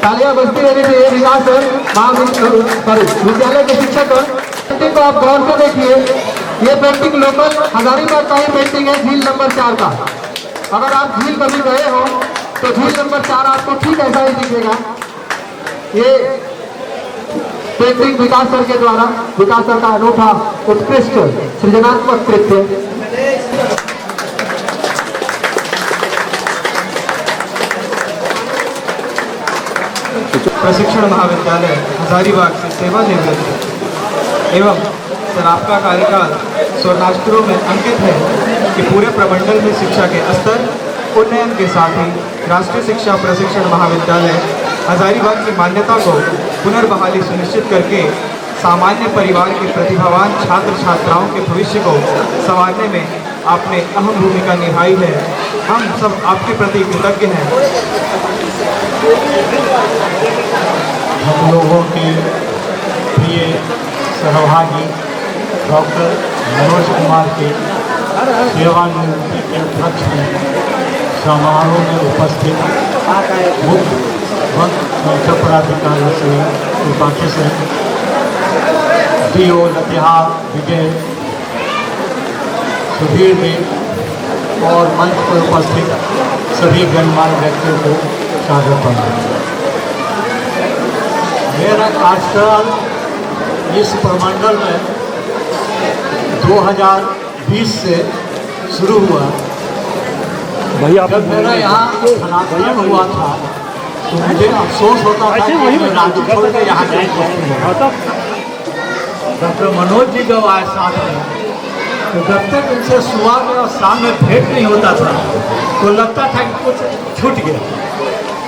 तालियां बजती रहनी चाहिए। विकास सर विद्यालय के शिक्षक पेंटिंग को आप गौर से देखिए। ये पेंटिंग लोकल हजारीबाग का ही पेंटिंग है, झील नंबर 4 का। अगर आप झील कभी गए हो तो झील नंबर 4 आपको ठीक ऐसा ही दिखेगा। ये पेंटिंग विकास सर के द्वारा, विकास सर का अनूठा उत्कृष्ट सृजनात्मक कृत्य। प्रशिक्षण महाविद्यालय हजारीबाग से सेवानिवृत्त एवं सर आपका कार्यकाल स्वर्णाक्षरों में अंकित है कि पूरे प्रमंडल में शिक्षा के स्तर उन्नयन के साथ ही राष्ट्रीय शिक्षा प्रशिक्षण महाविद्यालय हजारीबाग की मान्यता को पुनर्बहाली सुनिश्चित करके सामान्य परिवार के प्रतिभावान छात्र छात्राओं के भविष्य को संवारने में आपने अहम भूमिका निभाई है। हम सब आपके प्रति कृतज्ञ हैं। हम लोगों के प्रिय सहभागी डॉक्टर मनोज कुमार के सेवानिवृत्ति के उपलक्ष्य में समारोह में उपस्थित मुख्य मुख्य पदाधिकारी श्री त्रिपाठी सिंह, DO लतिहार विजय, सुधीर जी और मंच पर उपस्थित सभी गणमान्य व्यक्तियों को स्वागत है। मेरा कार्यकाल इस प्रमंडल में 2020 से शुरू हुआ। जब मेरा यहाँ स्थानांतरण हुआ था तो मुझे अफसोस होता था कि मैं राज्य छोड़ के यहाँ डॉक्टर मनोज जी जब आए साथ में, तो जब तक उनसे सुबह में और शाम में भेंट नहीं होता था तो लगता था कि कुछ छूट गया,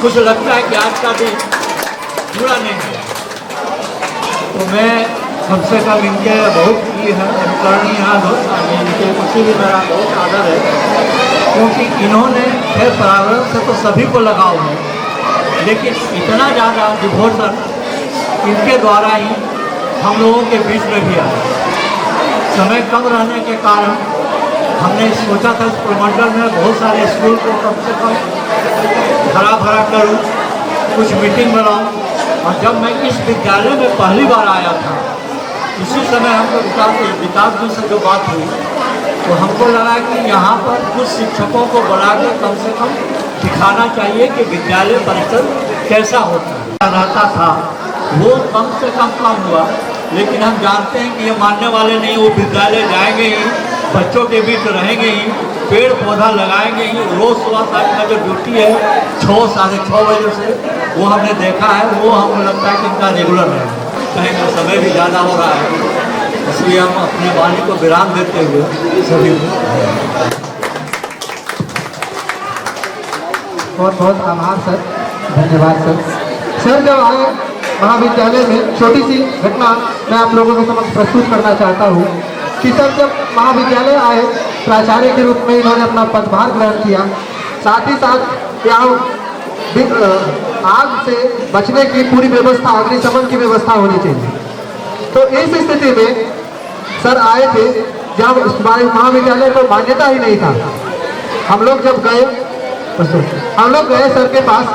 कुछ लगता है कि आज का दिन पूरा नहीं है। तो मैं कम से कम इनके बहुत की है अनुकरणीय है, इनके प्रति भी मेरा बहुत आदर है, क्योंकि इन्होंने खेल पर्यावरण से तो सभी को लगाव है, लेकिन इतना ज़्यादा डिवोशन इनके द्वारा ही हम लोगों के बीच में भी आया। समय कम रहने के कारण हमने सोचा था इस प्रमंडल में बहुत सारे स्कूल को कम से कम हरा भरा करूँ, कुछ मीटिंग बनाऊँ। और जब मैं इस विद्यालय में पहली बार आया था, उसी समय हमको विकास जी से जो बात हुई तो हमको लगा कि यहाँ पर कुछ शिक्षकों को बुलाकर कम से कम दिखाना चाहिए कि विद्यालय परिसर कैसा होता है। रहता था वो कम से कम हुआ, लेकिन हम जानते हैं कि ये मानने वाले नहीं। वो विद्यालय जाएंगे ही, बच्चों के बीच रहेंगे ही, पेड़ पौधा लगाएंगे ही। रोज़ सुबह तक का जो ड्यूटी है 6 साढ़े 6 बजे से, वो हमने देखा है, वो हमको लगता है कि इनका रेगुलर है। कहीं तो समय भी ज़्यादा हो रहा है, इसलिए हम अपने वाणी को विराम देते हुए सभी बहुत बहुत आभार सर, धन्यवाद सर। सर जब आए महाविद्यालय में, छोटी सी घटना मैं आप लोगों के समक्ष प्रस्तुत करना चाहता हूँ कि सर जब महाविद्यालय आए प्राचार्य के रूप में इन्होंने अपना पदभार ग्रहण किया, साथ ही साथ यहाँ आग से बचने की पूरी व्यवस्था, अग्निशमन की व्यवस्था होनी चाहिए। तो इस स्थिति में सर आए थे जब महाविद्यालय को मान्यता ही नहीं था। हम लोग गए सर के पास।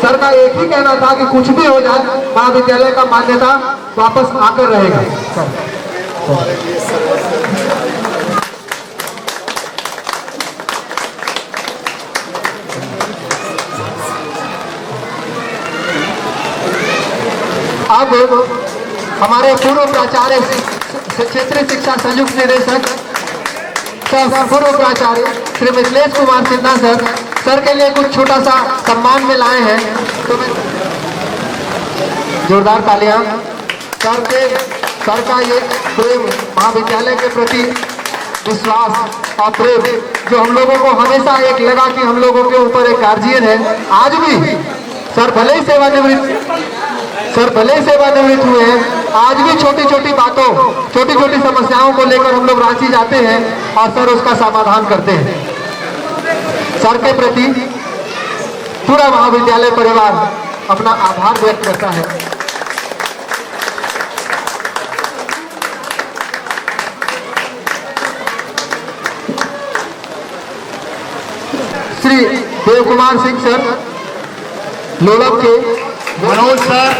सर का एक ही कहना था कि कुछ भी हो जाए महाविद्यालय का मान्यता वापस आकर रहेगा। अब हमारे पूर्व प्राचार्य क्षेत्रीय शिक्षा संयुक्त निदेशक पूर्व प्राचार्य श्री मिथिलेश कुमार सिन्हा सर के लिए कुछ छोटा सा सम्मान में लाए हैं। तो जोरदार तालियां। सर का ये प्रेम, महाविद्यालय के प्रति विश्वास और प्रेम जो हम लोगों को हमेशा एक लगा कि हम लोगों के ऊपर एक गार्जियन है। आज भी सर भले ही सेवानिवृत्त हुए हैं, आज भी छोटी छोटी बातों, छोटी छोटी समस्याओं को लेकर हम लोग रांची जाते हैं और सर उसका समाधान करते हैं। सर के प्रति पूरा महाविद्यालय परिवार अपना आभार व्यक्त करता है। श्री देव कुमार सिंह सर लोलक के मनोज सर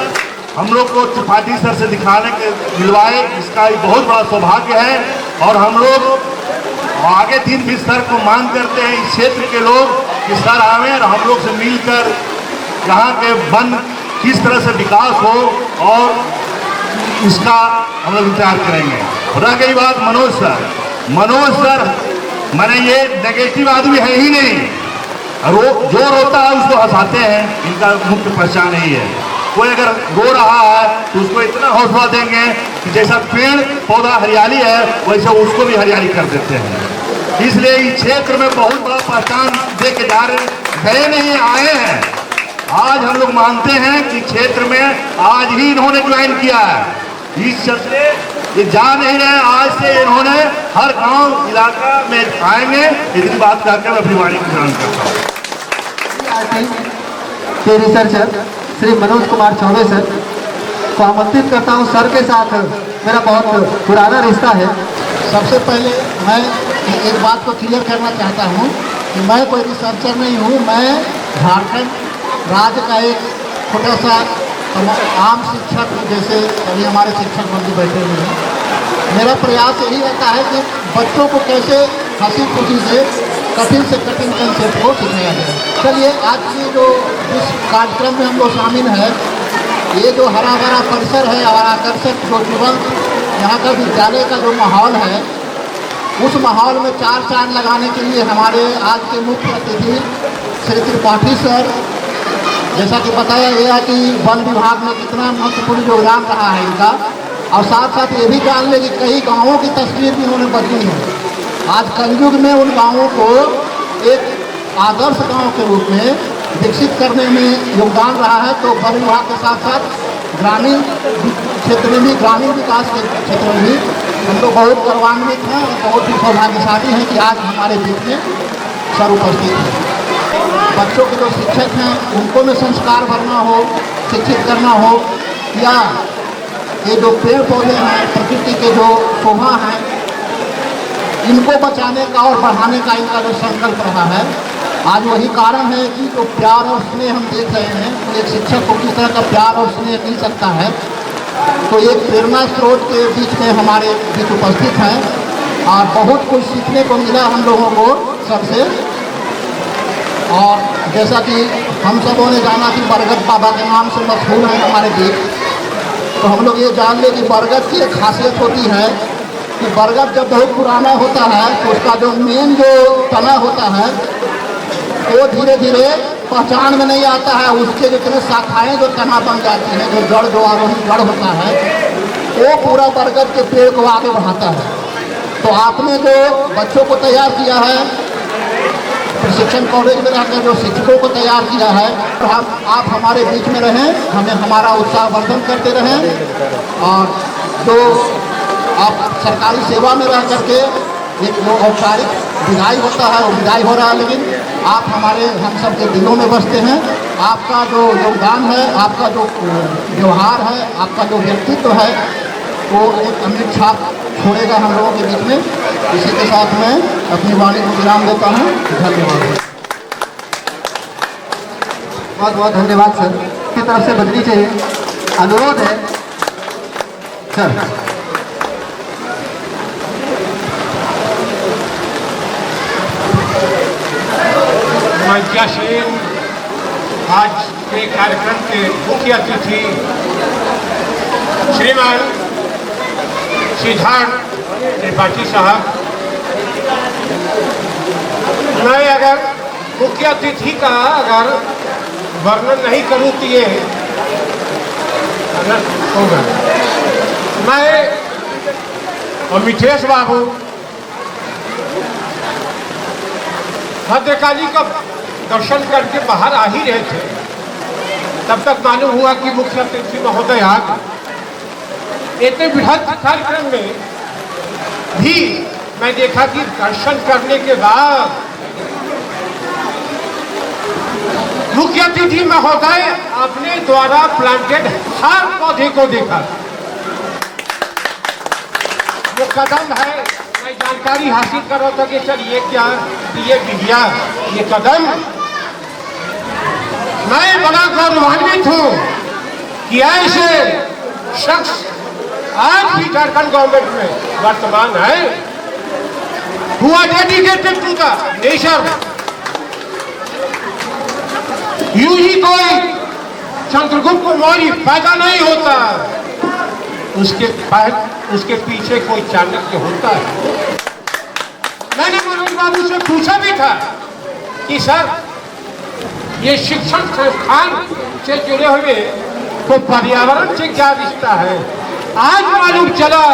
हम लोग को त्रिपाठी सर से दिखाने के मिलवाए, इसका एक बहुत बड़ा सौभाग्य है। और हम लोग आगे दिन भी सर को मांग करते हैं इस क्षेत्र के लोग कि सर आवें और हम लोग से मिलकर यहाँ के वन किस तरह से विकास हो और इसका हम लोग इंतजार करेंगे। रह गई बात मनोज सर मैंने ये नेगेटिव आदमी है ही नहीं, जो रोता है उसको हंसाते हैं, इनका मुख्य पहचान यही है। कोई अगर रो रहा है तो उसको इतना हौसला देंगे कि जैसा पेड़ पौधा हरियाली है वैसे उसको भी हरियाली कर देते हैं। इसलिए इस क्षेत्र में बहुत बड़ा पहचान दे के जा रहे, गए नहीं आए हैं। आज हम लोग मानते हैं कि क्षेत्र में आज ही इन्होंने ज्वाइन किया है। इस चलते ये जा नहीं रहे, आज से इन्होंने हर गांव इलाका में आएंगे। इतनी बात करके मैं अपनी वाणी को ग्रहण करता हूँ। के रिसर्चर श्री मनोज कुमार चौबे सर को आमंत्रित करता हूँ। सर के साथ मेरा बहुत पुराना रिश्ता है। सबसे पहले मैं एक बात को क्लियर करना चाहता हूँ कि मैं कोई रिसर्चर नहीं हूँ। मैं झारखंड राज्य का एक छोटा सा आम शिक्षक हूँ, जैसे अभी हमारे शिक्षक बंधु बैठे हुए हैं। मेरा प्रयास यही रहता है कि बच्चों को कैसे हंसी खुशी से कठिन कंसेप्ट को सिखाया जाए। चलिए आज की जो इस कार्यक्रम में हम लोग शामिल हैं, ये जो हरा भरा परिसर है और आकर्षक जो जीवंत यहाँ का विद्यालय का जो माहौल है, उस माहौल में चार चांद लगाने के लिए हमारे आज के मुख्य अतिथि श्री त्रिपाठी सर, जैसा कि बताया गया कि वन विभाग में कितना महत्वपूर्ण योगदान रहा है इनका, और साथ साथ ये भी जान लें कि कई गाँवों की तस्वीर भी उन्होंने बदली है। आज कलयुग में उन गाँवों को एक आदर्श गाँव के रूप में विकसित करने में योगदान रहा है। तो वन विभाग के साथ साथ ग्रामीण क्षेत्र में भी, ग्रामीण विकास के क्षेत्र में भी हम लोग बहुत गौरवान्वित हैं और बहुत ही सौभाग्यशाली हैं कि आज हमारे बीच में सर उपस्थित हैं। बच्चों के जो शिक्षक हैं उनको में संस्कार भरना हो, शिक्षित करना हो, या ये जो पेड़ पौधे हैं, प्रकृति के जो शोभा हैं, इनको बचाने का और बढ़ाने का इनका जो संकल्प रहा है, आज वही कारण है कि जो प्यार और स्नेह हम देख रहे हैं, एक शिक्षक को किस तरह का प्यार और स्नेह मिल सकता है। तो एक प्रेरणा स्रोत के बीच में हमारे बीच उपस्थित हैं और बहुत कुछ सीखने को मिला हम लोगों को सबसे। और जैसा कि हम सबों ने जाना कि बरगद बाबा के नाम से मशहूर है हमारे बीच, तो हम लोग ये जान लें कि बरगद की एक खासियत होती है कि बरगद जब बहुत पुराना होता है तो उसका जो मेन जो तना होता है वो धीरे धीरे पहचान में नहीं आता है। उसके जितने शाखाएँ जो तना बन जाती हैं, जो जड़ जो आरोही जड़ होता है, वो पूरा बरगद के पेड़ को आगे बढ़ाता है। तो आपने जो बच्चों को तैयार किया है, प्रशिक्षण कॉलेज में रहकर जो शिक्षकों को तैयार किया है, आप हमारे बीच में रहें, हमें हमारा उत्साहवर्धन करते रहें। और जो आप सरकारी सेवा में रह करके एक जो औपचारिक विदाई होता है वो विदाई हो रहा है, लेकिन आप हमारे हम सब के दिलों में बसते हैं। आपका जो योगदान है, आपका जो व्यवहार है, आपका जो व्यक्तित्व है, वो एक अमिट छाप छोड़ेगा हम लोगों के बीच में। इसी के साथ मैं अपनी वाणी को विराम देता हूँ। धन्यवाद। बहुत बहुत धन्यवाद सर की तरफ से बदली चाहिए। अनुरोध है सर। मंचासीन आज के कार्यक्रम के मुख्य अतिथि श्रीमान सिद्धार्थ त्रिपाठी साहब, मैं अगर मुख्य अतिथि का अगर वर्णन नहीं करूं तो ये होगा। मैं और मिथेश बाबू भद्रकाली का दर्शन करके बाहर आ ही रहे थे, तब तक मालूम हुआ कि मुख्य अतिथि महोदय आ गए। इतने बृहद कार्यक्रम में भी मैं देखा कि दर्शन करने के बाद मुख्य अतिथि महोदय अपने द्वारा प्लांटेड हर पौधे को देखा। वो कदम है, मैं जानकारी हासिल कर रहा था कि सर ये क्या, ये बिहिया, ये कदम। मैं बड़ा गौरवान्वित हूँ कि ऐसे शख्स आज भी झारखंड गवर्नमेंट में वर्तमान है, who are dedicated to the nation। यूं ही कोई चंद्रगुप्त मौर्य पैदा नहीं होता, उसके पीछे कोई चाणक्य होता है। मैंने मनोज बाबू से पूछा भी था कि सर ये शिक्षण संस्थान से जुड़े हुए तो पर्यावरण से क्या रिश्ता है। आज मालूम चला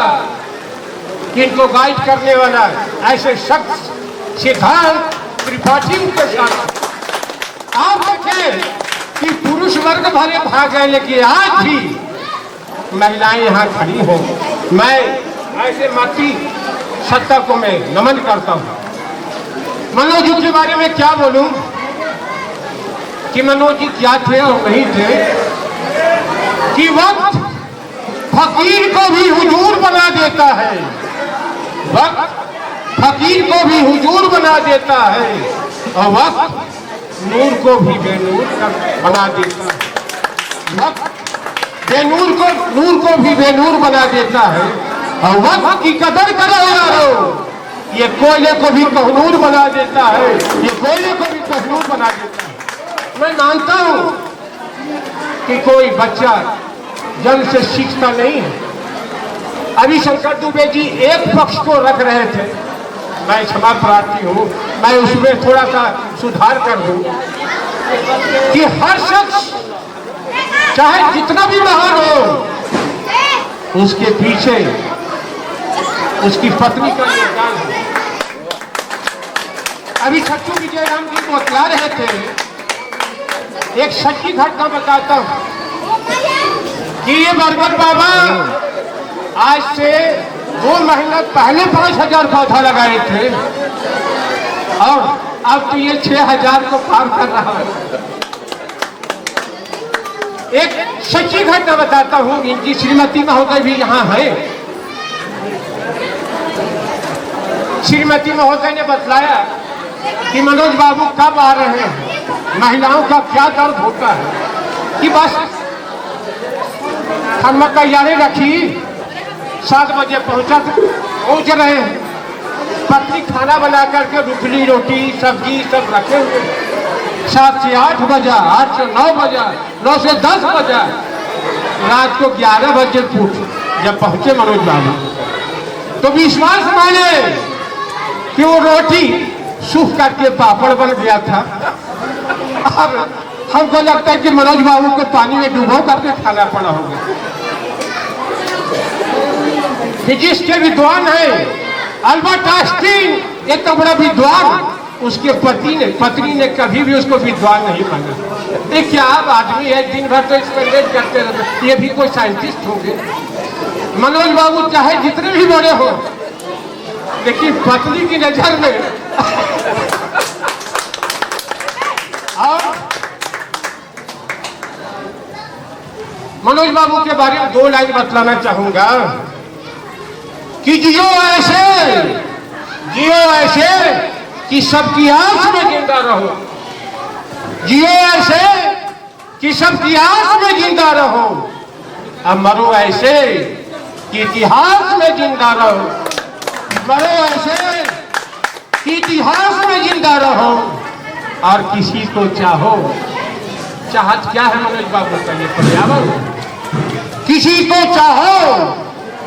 कि इनको गाइड करने वाला ऐसे शख्स सिद्धार्थ त्रिपाठी के साथ। आप देखें कि पुरुष वर्ग भले भाग गए, लेकिन आज भी महिलाएं यहाँ खड़ी हो। मैं ऐसे मातृ सत्ता को मैं नमन करता हूँ। मनोज जी के बारे में क्या बोलूं कि मनोज जी क्या थे और नहीं थे कि वक्त फकीर को भी हुजूर बना देता है, वक्त फकीर को भी हुजूर बना देता है और वक्त नूर को भी बेनूर बना देता है। वक्त बेनूर को नूर को भी बेनूर बना देता है और वक्त की कदर करो यारो, ये कोयले को भी कोहनूर बना देता है, ये कोयले को भी कोहनूर बना देता है। मैं मानता हूं कि कोई बच्चा जन्म से सीखता नहीं है। अभी शंकर दुबे जी एक पक्ष को रख रहे थे, मैं क्षमा प्रार्थी हूं, मैं उसमें थोड़ा सा सुधार कर दूं कि हर शख्स चाहे जितना भी महान हो, उसके पीछे उसकी पत्नी का योगदान है। अभी छट्टू विजय राम जी बतला रहे थे, एक सच्ची घटना बताता हूं कि ये बरगद बाबा आज से 2 महीना पहले 5000 पौधा लगाए थे और अब तो ये 6000 को पार कर रहा है। एक सच्ची घटना बताता हूं, इनकी श्रीमती महोदय भी यहाँ है। श्रीमती महोदय ने बतलाया कि मनोज बाबू कब आ रहे हैं, महिलाओं का क्या दर्द होता है कि बस खाना तैयारी रखी, 7 बजे पहुंच रहे हैं। पत्नी खाना बना करके रोटी रोटी सब्जी सब रखे हुए, 7 से 8 बजा, 8 से 9 बजा, 9 से 10 बजा, रात को 11 बजे जब पहुंचे मनोज बाबू तो विश्वास माने कि वो रोटी सूख करके पापड़ बन गया था। अब हमको लगता है कि मनोज बाबू को पानी में डुबो करके खाना पड़ा होगा। फिजिक्स के विद्वान है अल्बर्ट आइंस्टीन, एक तो बड़ा विद्वान, उसके पत्नी ने कभी भी उसको विद्वान नहीं माना। ये क्या आदमी है, दिन भर तो एक्सपेरिमेंट करते रहते, ये भी कोई साइंटिस्ट होंगे। मनोज बाबू चाहे जितने भी बड़े हो, लेकिन पत्नी की नजर में और मनोज बाबू के बारे में 2 लाइन बतलाना चाहूंगा कि जियो ऐसे कि सबकी आस में जिंदा रहो, जियो ऐसे कि सबकी आस में जिंदा रहो, अब मरो ऐसे कि इतिहास में जिंदा रहो, मरो ऐसे कि इतिहास में जिंदा रहो और किसी को चाहो। चाहत क्या है मनोज बाबू का, ये पर्यावरण। किसी को चाहो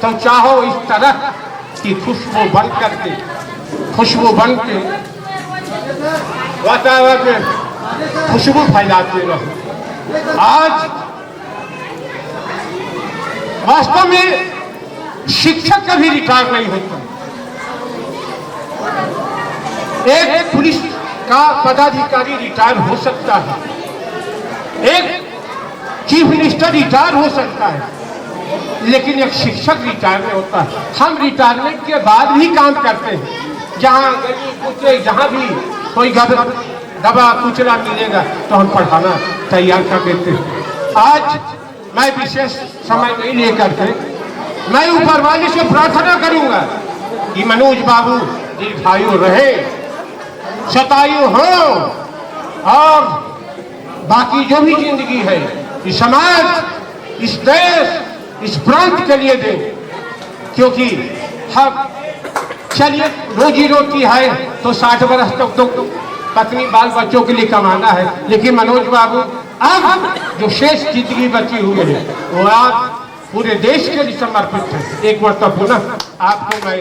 तो चाहो इस तरह की खुशबू बन करके, खुशबू बन के वातावरण में खुशबू फैलाते रहो। आज वास्तव में शिक्षक कभी रिटायर नहीं होता। एक पुलिस का पदाधिकारी रिटायर हो सकता है, एक चीफ मिनिस्टर रिटायर हो सकता है, लेकिन एक शिक्षक रिटायर नहीं होता। हम रिटायरमेंट के बाद भी काम करते हैं। जहाँ कुछ जहाँ भी कोई दबा कुचला मिलेगा तो हम पढ़ाना तैयार कर देते हैं। आज मैं विशेष समय नहीं लेकर के मैं ऊपर वाले से प्रार्थना करूंगा कि मनोज बाबू दीर्घायु रहे, शतायु हो और बाकी जो भी जिंदगी है, कि समाज इस देश इस प्रांत के लिए दें, क्योंकि हम चलिए रोजी रोटी है तो 60 वर्ष तक तो पत्नी बाल बच्चों के लिए कमाना है, लेकिन मनोज बाबू अब जो शेष जिंदगी बची हुई है वो आज पूरे देश के लिए समर्पित है। एक बार तो पुनः आपको मैं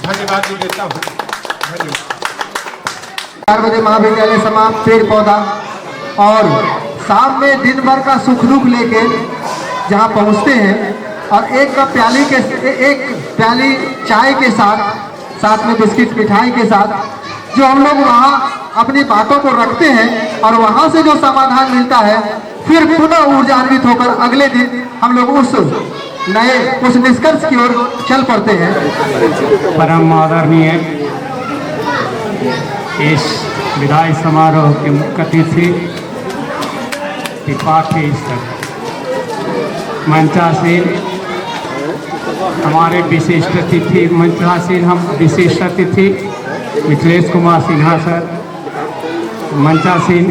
धन्यवाद भी देता हूँ। धन्यवाद। 4 बजे महाविद्यालय समाप्त, पेड़ पौधा और शाम में दिन भर का सुख दुख लेके जहाँ पहुँचते हैं और एक प्याली चाय के साथ में बिस्किट मिठाई के साथ जो हम लोग वहाँ अपनी बातों को रखते हैं और वहाँ से जो समाधान मिलता है फिर पुनः ऊर्जान्वित होकर अगले दिन हम लोग उस निष्कर्ष की ओर चल पड़ते हैं। परम आदरणीय इस विदाई समारोह के मुख्य अतिथि त्रिपाठी मंचासीन हमारे विशिष्ट अतिथि मंचासीन हम विशिष्ट अतिथि मिथिलेश कुमार सिन्हा सर, मंचासीन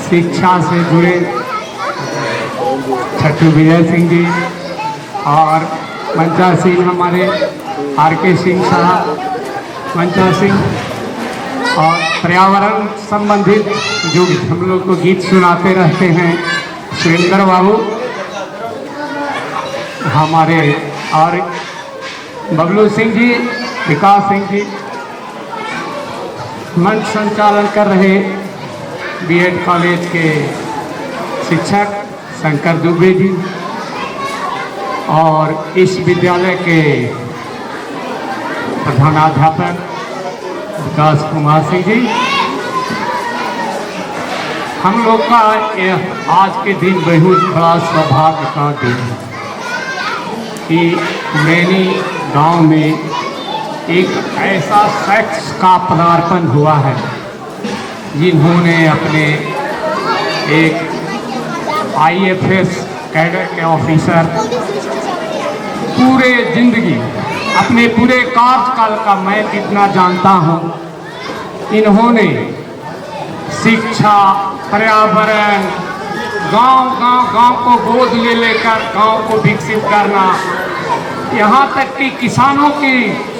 शिक्षा से जुड़े छठू विजय सिंह जी और मंचासीन हमारे RK सिंह साहब, मंचा सिंह और पर्यावरण संबंधित जो हम लोग को गीत सुनाते रहते हैं सुरेंद्र बाबू हमारे, और बबलू सिंह जी, विकास सिंह जी, मंच संचालन कर रहे BED कॉलेज के शिक्षक शंकर दुबे जी और इस विद्यालय के प्रधानाध्यापक विकास कुमार सिंह जी। हम लोग का आज के दिन बहुत बड़ा सौभाग्य का दिन है कि मैनी गांव में एक ऐसा शख्स का पदार्पण हुआ है जिन्होंने अपने एक IFS कैडर के ऑफिसर पूरे जिंदगी अपने पूरे कार्यकाल का मैं कितना जानता हूँ, इन्होंने शिक्षा, पर्यावरण, गांव को गोद ले लेकर गांव को विकसित करना, यहाँ तक कि किसानों की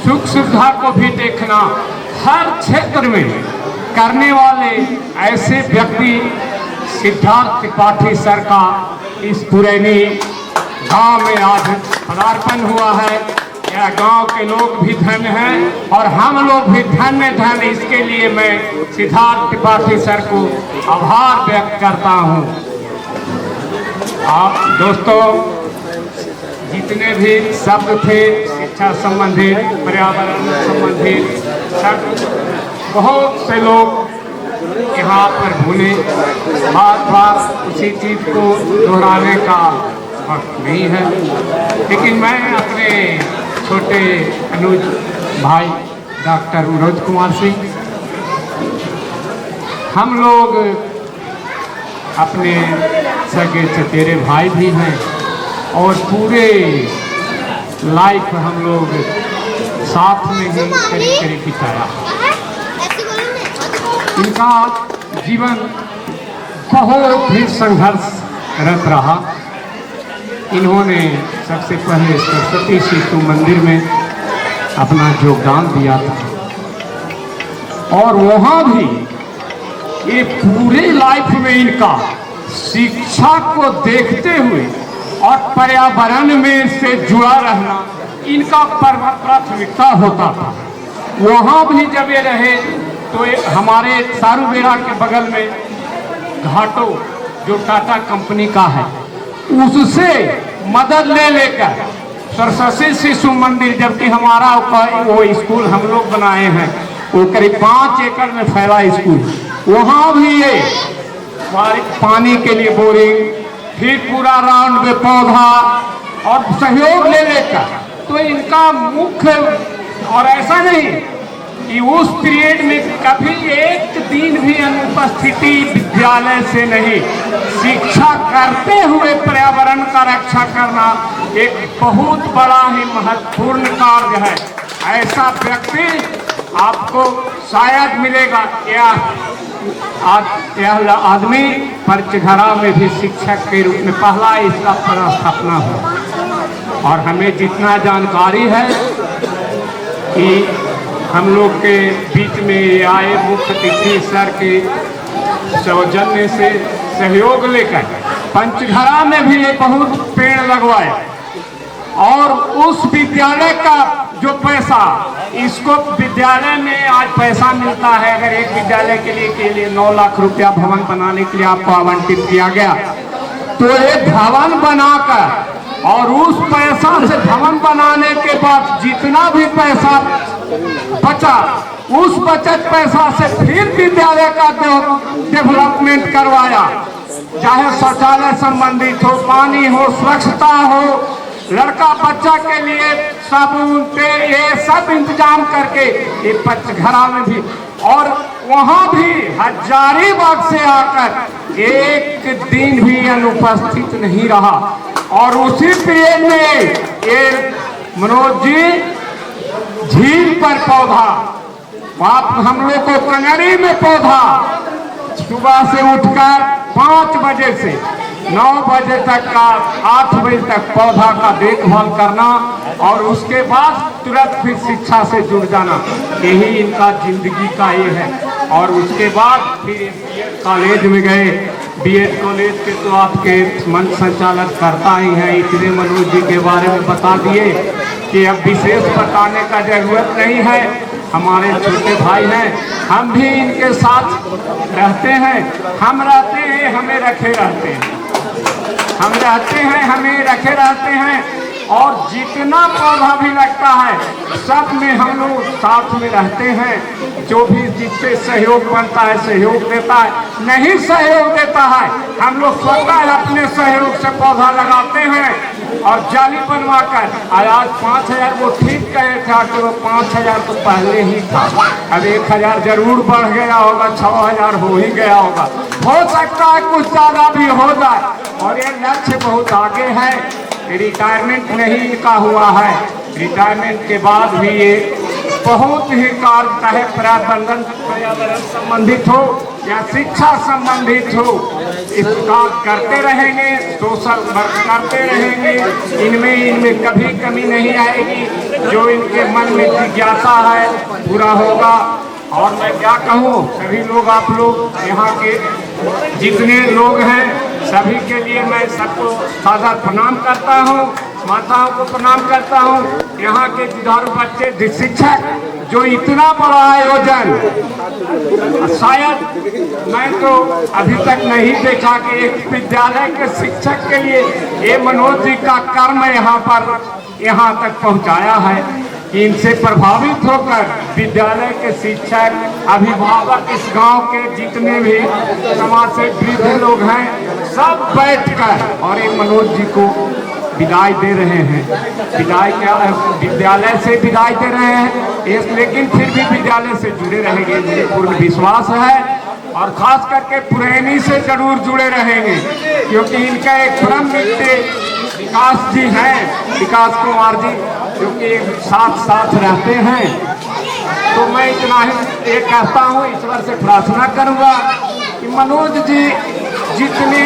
सुख सुविधा को भी देखना, हर क्षेत्र में करने वाले ऐसे व्यक्ति सिद्धार्थ त्रिपाठी सर का इस पुरैनी गांव में आज पदार्पण हुआ है। यह गांव के लोग भी धन्य हैं और हम लोग भी धन्य। इसके लिए मैं सिद्धार्थ त्रिपाठी सर को आभार व्यक्त करता हूं। आप दोस्तों जितने भी शब्द थे शिक्षा संबंधित, पर्यावरण संबंधित शब्द, बहुत से लोग यहाँ पर भूले, बार उसी चीज़ को दोहराने का वक्त नहीं है, लेकिन मैं अपने छोटे अनुज भाई डॉक्टर मनोज कुमार सिंह, हम लोग अपने सगे चचेरे भाई भी हैं और पूरे लाइफ हम लोग साथ में ही करीब बिताया। इनका जीवन बहुत ही संघर्षरत रहा। इन्होंने सबसे पहले सरस्वती शिशु मंदिर में अपना योगदान दिया था और वहाँ भी ये पूरे लाइफ में इनका शिक्षा को देखते हुए और पर्यावरण में से जुड़ा रहना इनका प्राथमिकता होता था। वहाँ भी जब ये रहे तो हमारे सारूबेड़ा के बगल में घाटो जो टाटा कंपनी का है उससे मदद ले लेकर सरस्वती शिशु मंदिर, जबकि हमारा वो स्कूल हम लोग बनाए हैं वो करीब 5 एकड़ में फैला स्कूल, वहाँ भी ये पानी के लिए बोरिंग, फिर पूरा राउंड में पौधा और सहयोग ले लेकर, तो इनका मुख्य और ऐसा नहीं कि उस पीरियड में कभी एक दिन भी अनुपस्थिति विद्यालय से नहीं, शिक्षा करते हुए पर्यावरण का रक्षा करना एक बहुत बड़ा ही महत्वपूर्ण कार्य है। ऐसा व्यक्ति आपको शायद मिलेगा या आज यह आदमी पंचघरा में भी शिक्षक के रूप में पहला इसका पदस्थापना हुआ। और हमें जितना जानकारी है कि हम लोग के बीच में ये आए मुख्य अतिथि सर के सौजन्य से सहयोग लेकर पंचघरा में भी एक बहुत पेड़ लगवाए और उस विद्यालय का जो पैसा, इसको विद्यालय में आज पैसा मिलता है। अगर एक विद्यालय के लिए 9 लाख रुपया भवन बनाने के लिए आपको आवंटित किया गया, तो एक भवन बनाकर और उस पैसा से भवन बनाने के बाद जितना भी पैसा बचा, उस बचत पैसा से फिर विद्यालय का डेवलपमेंट करवाया, चाहे शौचालय संबंधित हो, पानी हो, स्वच्छता हो, लड़का बच्चा के लिए साबुन तेल, ये सब इंतजाम करके ये पंचघरा में भी, और वहाँ भी हजारीबाग से आकर एक दिन भी अनुपस्थित नहीं रहा। और उसी पीरियड में ये मनोज जी झील पर पौधा, आप हम लोग को कंगड़ी में पौधा, सुबह से उठकर 5 बजे से 9 बजे तक का 8 बजे तक पौधा का देखभाल करना और उसके बाद तुरंत फिर शिक्षा से जुड़ जाना, यही इनका जिंदगी का ये है। और उसके बाद फिर बीएड कॉलेज में गए। बीएड कॉलेज के तो आपके मंच संचालक करता ही हैं, इतने मनोज जी के बारे में बता दिए कि अब विशेष बताने का जरूरत नहीं है। हमारे छोटे भाई हैं, हम भी इनके साथ रहते हैं, हम रहते हैं, हमें रखे रहते हैं, हम रहते हैं, हमें रखे रहते हैं। और जितना पौधा भी लगता है सब में हम लोग साथ में रहते हैं। जो भी जिससे सहयोग बनता है सहयोग देता है, नहीं सहयोग देता है हम लोग स्वतः अपने सहयोग से पौधा लगाते हैं और जाली बनवा कर। आज 5000 वो ठीक कहे था कि वो 5000 तो पहले ही था, अब 1000 जरूर बढ़ गया होगा, 6000 हो ही गया होगा, हो सकता है कुछ ज़्यादा भी हो जाए। और ये लक्ष्य बहुत आगे है। रिटायरमेंट नहीं का हुआ है, रिटायरमेंट के बाद भी ये बहुत ही कार्य, चाहे पर्यावरण संबंधित हो या शिक्षा संबंधित हो, इसका करते रहेंगे, सोशल वर्क करते रहेंगे। इनमें कभी कमी नहीं आएगी। जो इनके मन में जिज्ञासा है पूरा होगा। और मैं क्या कहूँ, सभी लोग, आप लोग यहाँ के जितने लोग हैं सभी के लिए मैं सबको सादर प्रणाम करता हूँ, माताओं को प्रणाम करता हूँ। यहाँ के जुझारू बच्चे, शिक्षक, जो इतना बड़ा आयोजन, शायद मैं तो अभी तक नहीं देखा कि एक विद्यालय के शिक्षक के लिए ये मनोज जी का कर्म यहाँ तक पहुँचाया है। इनसे प्रभावित होकर विद्यालय के शिक्षक, अभिभावक, इस गांव के जितने भी समाज से वृद्ध लोग हैं सब बैठकर और ये मनोज जी को विदाई दे रहे हैं। विदाई क्या, विद्यालय से विदाई दे रहे हैं, लेकिन फिर भी विद्यालय से जुड़े रहेंगे, मुझे पूर्ण विश्वास है। और खास करके पुरैनी से जरूर जुड़े रहेंगे, क्योंकि इनका एक परम मित्र विकास जी हैं, विकास कुमार जी, क्योंकि साथ रहते हैं। तो मैं इतना ही ये कहता हूँ, ईश्वर से प्रार्थना करूँगा कि मनोज जी जितने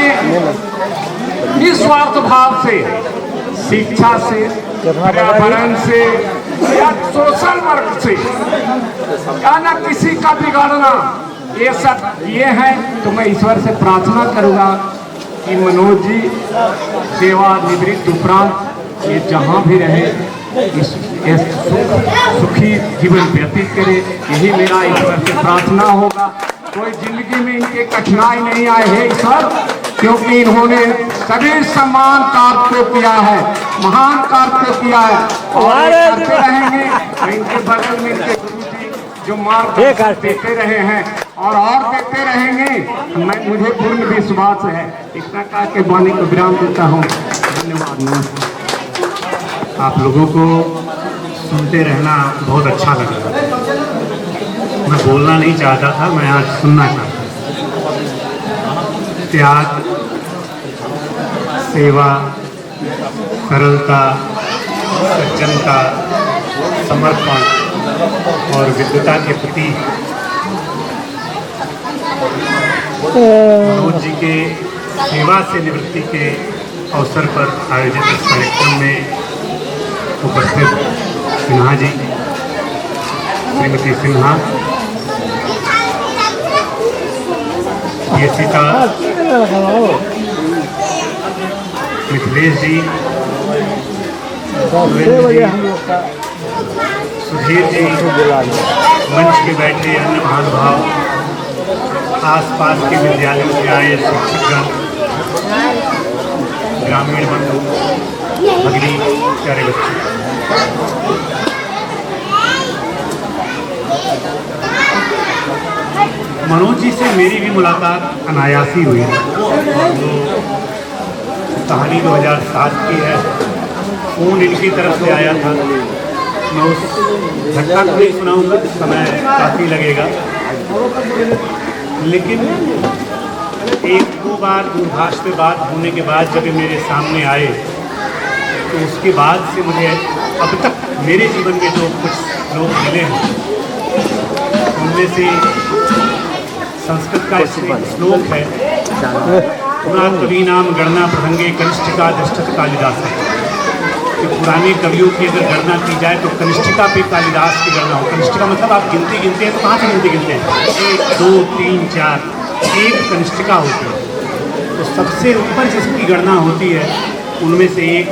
निस्वार्थ भाव से शिक्षा से, पर्यावरण से या सोशल वर्क से या ना किसी का बिगाड़ना, ये सब ये हैं, तो मैं ईश्वर से प्रार्थना करूँगा कि मनोज जी सेवानिवृत्त उपरांत ये जहाँ भी रहे इस सुखी जीवन व्यतीत करे, यही मेरा ईश्वर से प्रार्थना होगा। कोई जिंदगी में इनके कठिनाई नहीं आए है ईश्वर, क्योंकि इन्होंने सभी समान कार्य को किया है, महान कार्य को किया है और करते रहेंगे। इनके बगल में इनके गुरु जी जो मार्ग देते रहे हैं और देते रहेंगे, मुझे पूर्ण विश्वास है। इतना कह के वाणी को विराम देता हूँ। धन्यवाद, नमस्कार। आप लोगों को सुनते रहना बहुत अच्छा लगा। मैं बोलना नहीं चाहता था, मैं आज सुनना चाहता था। त्याग, सेवा, सरलता, सज्जनता, समर्पण और विद्वता के प्रति मनोज जी के सेवा से निवृत्ति के अवसर पर आयोजित इस कार्यक्रम में उपस्थित सिन्हा जी, श्रीमती सिन्हा, ये सीता मिथिलेश जी, सुधीर जी, मंच पे बैठे अन्य महानुभाव, आसपास के विद्यालयों से आए शिक्षकगण, ग्रामीण बंधु, भगिनी, प्यारे बच्चे, मनोज जी से मेरी भी मुलाकात अनायासी हुई है। कहानी 2007 की है। फ़ोन इनकी तरफ से आया था। मैं उस घटना को नहीं सुनाऊंगा, समय काफ़ी लगेगा, लेकिन एक दो बार दूरभाष पे बात होने के बाद जब ये मेरे सामने आए तो उसके बाद से मुझे अब तक मेरे जीवन में जो कुछ लोग मिले हैं उनमें से संस्कृत का श्लोक है, पुराण कवि नाम गणना प्रसंगे कनिष्ठिका दृष्टि कालिदास है कि पुराने कवियों की अगर गणना की जाए तो कनिष्ठिका पे कालिदास की गणना हो। कनिष्ठिका मतलब आप गिनती गिनते हैं तो कहाँ से गिनते हैं? 1 2 3 4, एक कनिष्ठिका होती है। तो सबसे ऊपर जिसकी गणना होती है उनमें से एक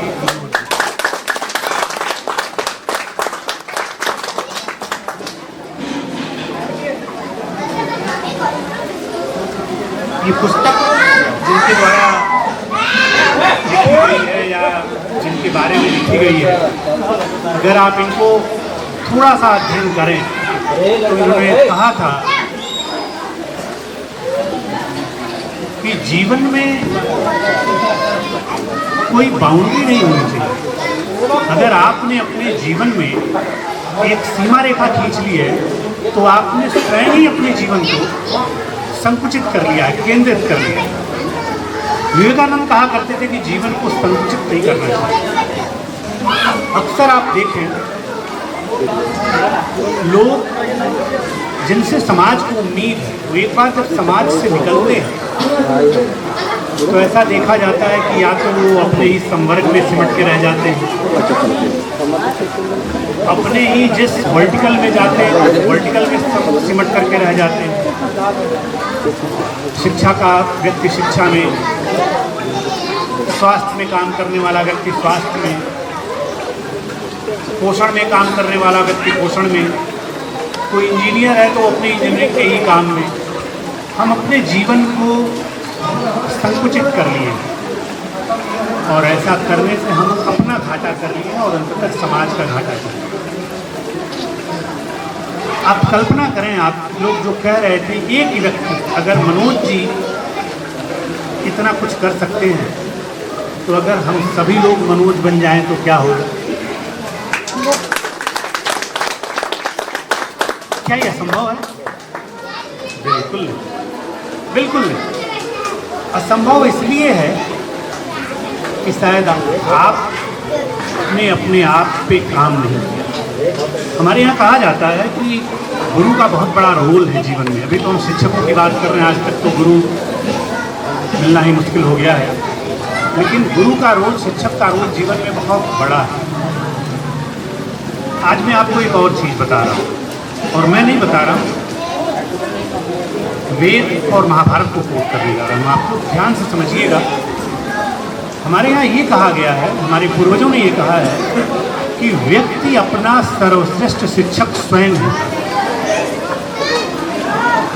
ये पुस्तक जिनके द्वारा लिखी गई है या जिनके बारे में लिखी गई है, अगर आप इनको थोड़ा सा अध्ययन करें तो इन्होंने कहा था कि जीवन में कोई बाउंड्री नहीं होनी चाहिए। अगर आपने अपने जीवन में एक सीमा रेखा खींच ली है तो आपने स्वयं ही अपने जीवन को संकुचित कर लिया है, केंद्रित कर लिया है। विवेकानंद कहा करते थे कि जीवन को संकुचित नहीं करना चाहिए। अक्सर आप देखें लोग जिनसे समाज को उम्मीद है वो एक बार जब समाज से निकलते हैं तो ऐसा देखा जाता है कि या तो वो अपने ही संवर्ग में सिमट के रह जाते हैं, अपने ही जिस वर्टिकल में जाते हैं वर्टिकल में सिमट करके रह जाते हैं। शिक्षा का व्यक्ति शिक्षा में, स्वास्थ्य में काम करने वाला व्यक्ति स्वास्थ्य में, पोषण में काम करने वाला व्यक्ति पोषण में, कोई इंजीनियर है तो अपने इंजीनियरिंग के ही काम में। हम अपने जीवन को संकुचित कर लिए और ऐसा करने से हम अपना घाटा कर लिए और अंततः समाज का घाटा कर लिए। आप कल्पना करें, आप लोग जो कह रहे थे एक ही व्यक्ति अगर मनोज जी इतना कुछ कर सकते हैं तो अगर हम सभी लोग मनोज बन जाएं तो क्या होगा? क्या यह संभव है? बिल्कुल नहीं, बिल्कुल नहीं। असंभव इसलिए है कि शायद आपने अपने आप पे काम नहीं किया। हमारे यहाँ कहा जाता है कि गुरु का बहुत बड़ा रोल है जीवन में। अभी तो हम शिक्षकों की बात कर रहे हैं, आज तक तो गुरु मिलना ही मुश्किल हो गया है, लेकिन गुरु का रोल, शिक्षक का रोल जीवन में बहुत बड़ा है। आज मैं आपको एक और चीज़ बता रहा हूँ, और मैं नहीं बता रहा हूँ, वेद और महाभारत को कोट करने जा रहा हूँ। आप लोग ध्यान से समझिएगा। हमारे यहाँ ये कहा गया है, हमारे पूर्वजों ने ये कहा है कि व्यक्ति अपना सर्वश्रेष्ठ शिक्षक स्वयं है।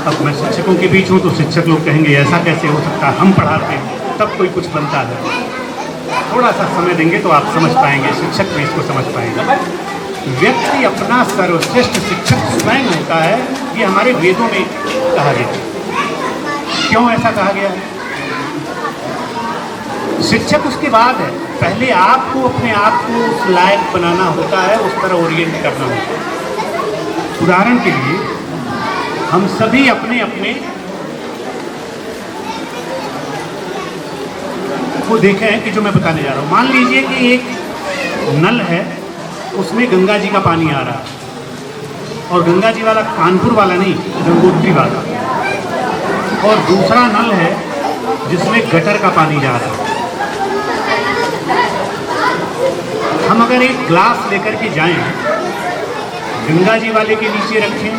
अब मैं शिक्षकों के बीच हूँ तो शिक्षक लोग कहेंगे ऐसा कैसे हो सकता है, हम पढ़ाते हैं तब कोई कुछ बनता है। थोड़ा सा समय देंगे तो आप समझ पाएंगे, शिक्षक भी इसको समझ पाएंगे। व्यक्ति अपना सर्वश्रेष्ठ शिक्षक स्वयं होता है, ये हमारे वेदों में कहा गया। क्यों ऐसा कहा गया है? शिक्षक उसके बाद है, पहले आपको अपने आप को उस लायक बनाना होता है, उस तरह ओरिएंट करना होता है। उदाहरण के लिए हम सभी अपने अपने को देखे हैं कि जो मैं बताने जा रहा हूँ। मान लीजिए कि एक नल है, उसमें गंगा जी का पानी आ रहा है, और गंगा जी वाला कानपुर वाला नहीं, गंगोत्री वाला। और दूसरा नल है जिसमें गटर का पानी जा रहा है। हम अगर एक ग्लास लेकर के जाएं, गंगा जी वाले के नीचे रखें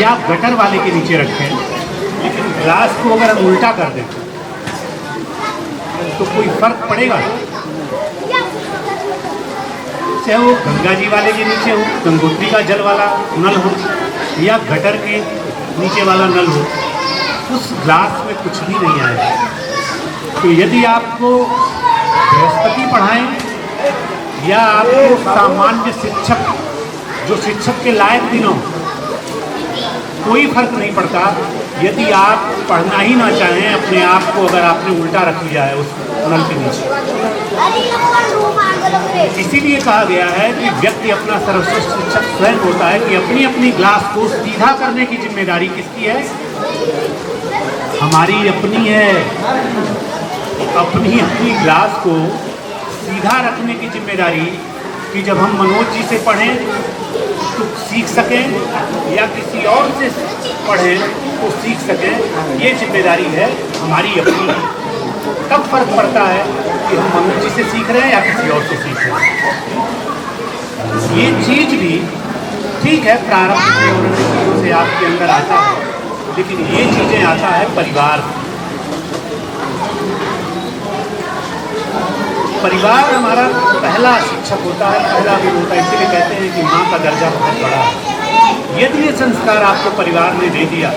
या गटर वाले के नीचे रखें, लेकिन ग्लास को अगर हम उल्टा कर दें तो कोई फर्क पड़ेगा? चाहे वो गंगा जी वाले के नीचे हो, गंगोत्री का जल वाला नल हो या गटर के नीचे वाला नल हो, उस ग्लास में कुछ भी नहीं आएगा। तो यदि आपको बृहस्पति पढ़ाएं या आपको सामान्य शिक्षक जो शिक्षक के लायक भी न हो, कोई फर्क नहीं पड़ता। यदि आप पढ़ना ही ना चाहें, अपने आप को अगर आपने उल्टा रख लिया है उस नल के नीचे, इसीलिए कहा गया है कि व्यक्ति अपना सर्वश्रेष्ठ शिक्षक स्वयं होता है कि अपनी अपनी ग्लास को सीधा करने की जिम्मेदारी किसकी है? हमारी अपनी है। अपनी अपनी ग्लास को सीधा रखने की जिम्मेदारी कि जब हम मनोज जी से पढ़ें तो सीख सकें या किसी और से पढ़ें तो सीख सकें, ये जिम्मेदारी है हमारी अपनी। तब फर्क पड़ता है कि हम मनोज जी से सीख रहे हैं या किसी और से सीख रहे हैं। ये चीज़ भी ठीक है, प्रारंभ से आपके अंदर आता है, लेकिन ये चीज़ें आता है परिवार। परिवार हमारा पहला शिक्षक होता है, पहला गुरु होता है। इसीलिए कहते हैं कि माँ का दर्जा बहुत बड़ा है। यदि ये संस्कार आपको परिवार ने दे दिया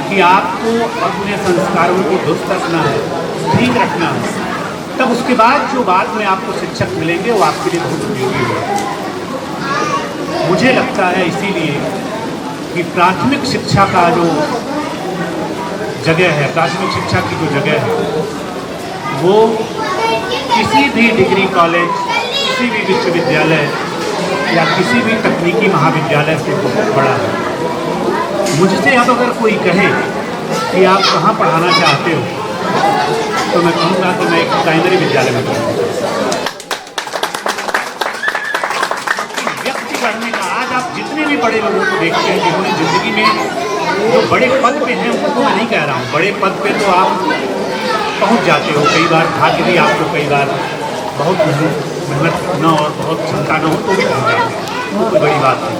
कि आपको अपने संस्कारों को दुरुस्त रखना है, ठीक रखना है, तब उसके बाद जो बाद में आपको शिक्षक मिलेंगे वो आपके लिए बहुत उपयोगी होगा। मुझे लगता है इसीलिए कि प्राथमिक शिक्षा का जो जगह है, प्राथमिक शिक्षा की जो जगह है, वो किसी भी डिग्री कॉलेज, किसी भी विश्वविद्यालय या किसी भी तकनीकी महाविद्यालय से बहुत बड़ा है। मुझसे अब अगर कोई कहे कि आप कहाँ पढ़ाना चाहते हो, तो मैं कहूँगा कि मैं एक प्राइमरी विद्यालय में पढ़ूँगा। व्यक्ति बढ़ने का, आज आप जितने भी बड़े लोगों को देखते हैं जिन्होंने ज़िंदगी में जो बड़े पद पे हैं, उनको मैं नहीं कह रहा हूँ, बड़े पद पे तो आप पहुंच जाते हो, कई बार भाग्य भी आपको कई बार बहुत मेहनत न और बहुत क्षमता न हो तो भी पहुंच जाते हैं, कोई बड़ी बात नहीं।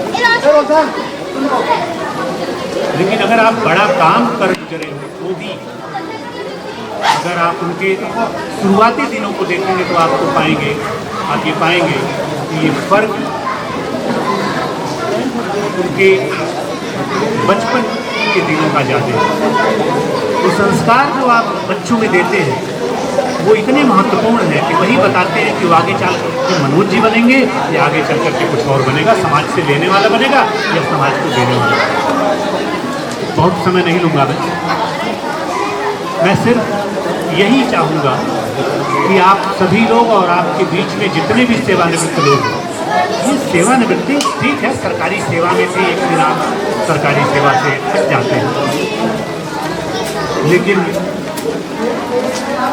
लेकिन अगर आप बड़ा काम कर गुजरे हो तो भी, अगर आप उनके शुरुआती दिनों को देखेंगे तो आपको पाएंगे, आप ये पाएंगे कि ये फर्क उनके बचपन के दिनों का ज़्यादा है। तो संस्कार जो आप बच्चों में देते हैं वो इतने महत्वपूर्ण है कि वही बताते हैं कि वो आगे चल कर मनोज जी बनेंगे या आगे चल करके कुछ और बनेगा, समाज से लेने वाला बनेगा या समाज को देने वाला। बहुत समय नहीं लूँगा मैं सिर्फ यही चाहूँगा कि आप सभी लोग और आपके बीच में जितने भी सेवानिवृत्त लोग हैं, ये सेवानिवृत्ति ठीक है, सरकारी सेवा में से एक दिन आप सरकारी सेवा से हट जाते हैं, लेकिन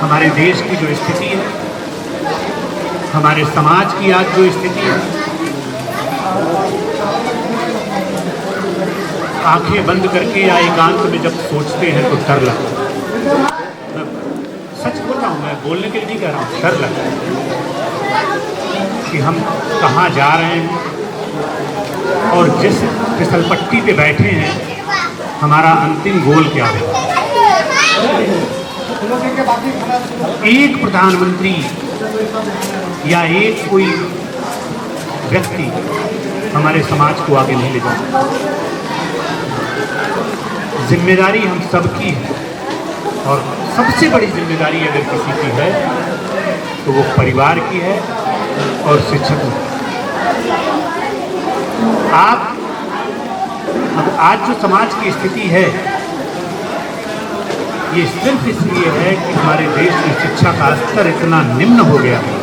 हमारे देश की जो स्थिति है, हमारे समाज की आज जो स्थिति है, आंखें बंद करके या एकांत में जब सोचते हैं तो डर लगता है। मैं सच बोल रहा हूँ, मैं बोलने के लिए नहीं कह रहा हूँ, डर लगता है कि हम कहाँ जा रहे हैं और जिस फिसलपट्टी पे बैठे हैं हमारा अंतिम गोल क्या है। एक प्रधानमंत्री या एक कोई व्यक्ति हमारे समाज को आगे नहीं ले जाता। जिम्मेदारी हम सबकी है और सबसे बड़ी जिम्मेदारी अगर किसी की है तो वो परिवार की है और शिक्षकों की। अब आज जो समाज की स्थिति है ये सिर्फ इसलिए है कि हमारे देश में शिक्षा का स्तर इतना निम्न हो गया है।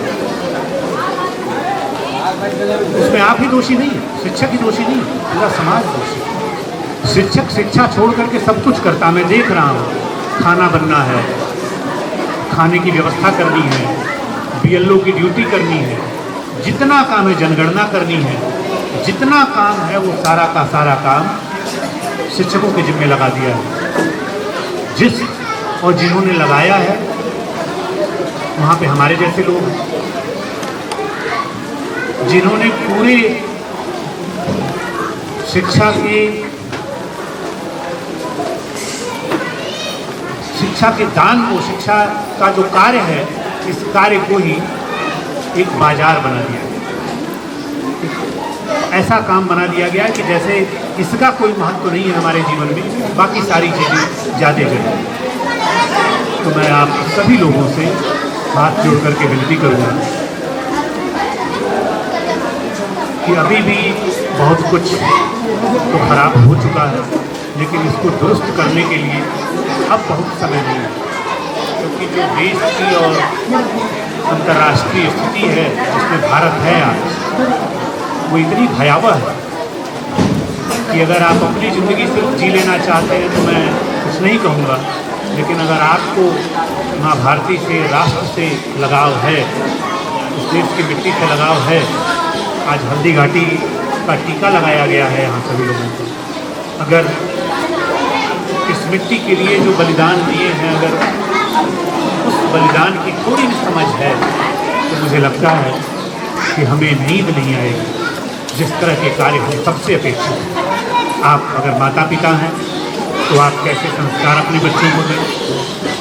उसमें आप ही दोषी नहीं है, शिक्षक ही दोषी नहीं है, पूरा समाज दोषी है। शिक्षक शिक्षा छोड़ करके सब कुछ करता, मैं देख रहा हूँ, खाना बनना है, खाने की व्यवस्था करनी है, बीएलओ की ड्यूटी करनी है, जितना काम है जनगणना करनी है, जितना काम है वो सारा का सारा काम शिक्षकों के जिम्मे लगा दिया है। जिस और जिन्होंने लगाया है वहाँ पे हमारे जैसे लोग हैं, जिन्होंने पूरे शिक्षा के दान को, शिक्षा का जो कार्य है, इस कार्य को ही एक बाजार बना दिया गया। ऐसा काम बना दिया गया कि जैसे इसका कोई महत्व नहीं है हमारे जीवन में, बाकी सारी चीज़ें ज़्यादा जरूरी। तो मैं आप सभी लोगों से हाथ जोड़ करके विनती करूँगा कि अभी भी बहुत कुछ तो खराब हो चुका है, लेकिन इसको दुरुस्त करने के लिए अब बहुत समय नहीं है, क्योंकि जो देश की और अंतर्राष्ट्रीय स्थिति है जिसमें भारत है आज, वो इतनी भयावह है कि अगर आप अपनी ज़िंदगी सिर्फ जी लेना चाहते हैं तो मैं कुछ नहीं कहूँगा, लेकिन अगर आपको माँ भारती से, राष्ट्र से लगाव है, उस देश की मिट्टी से लगाव है, आज हल्दी घाटी का टीका लगाया गया है यहाँ सभी लोगों को। अगर इस मिट्टी के लिए जो बलिदान दिए हैं, अगर उस बलिदान की थोड़ी भी समझ है तो मुझे लगता है कि हमें नींद नहीं आएगी। जिस तरह के कार्य हम सबसे अपेक्षित हैं, आप अगर माता पिता हैं तो आप कैसे संस्कार अपने बच्चों को दें।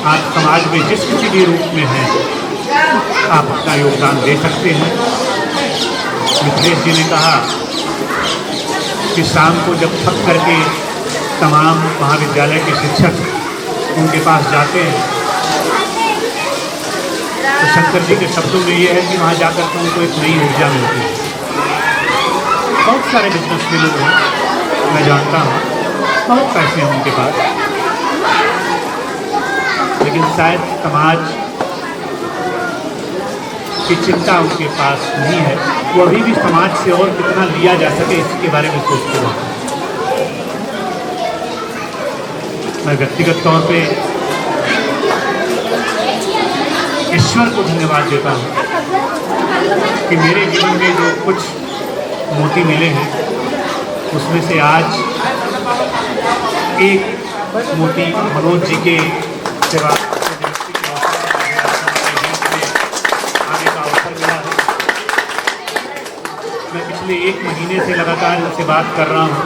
आप समाज में जिस किसी भी रूप में हैं आप अपना योगदान दे सकते हैं। मिथिलेश जी ने कहा कि शाम को जब थक करके तमाम महाविद्यालय के शिक्षक उनके पास जाते हैं तो शंकर जी के शब्दों में ये है कि वहाँ जाकर के उनको एक नई ऊर्जा मिलती है। बहुत सारे बिजनेस में लोग हैं, मैं जानता हूँ, बहुत पैसे हैं उनके पास, लेकिन शायद समाज की चिंता उनके पास नहीं है। वो अभी भी समाज से और कितना लिया जा सके इसके बारे में सोचते हैं। मैं व्यक्तिगत तौर पे ईश्वर को धन्यवाद देता हूँ कि मेरे जीवन में जो कुछ मोती मिले हैं उसमें से आज एक मोती मनोज जी के सेवा आने का अवसर मिला है। मैं पिछले 1 महीने से लगातार इनसे बात कर रहा हूँ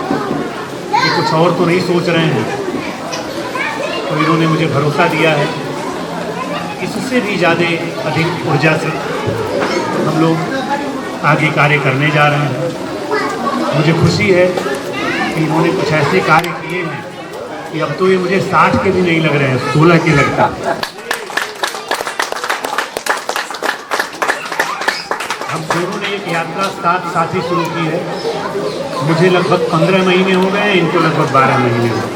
कि कुछ और तो नहीं सोच रहे हैं, तो इन्होंने मुझे भरोसा दिया है। इससे भी ज़्यादा अधिक ऊर्जा से हम लोग आगे कार्य करने जा रहे हैं। मुझे खुशी है कि इन्होंने कुछ ऐसे कार्य किए हैं कि अब तो ये मुझे 60 के भी नहीं लग रहे हैं, 16 के लगता। हम दोनों ने एक यात्रा साथ ही शुरू की है। मुझे लगभग 15 महीने हो गए, इनको लगभग 12 महीने हो गए,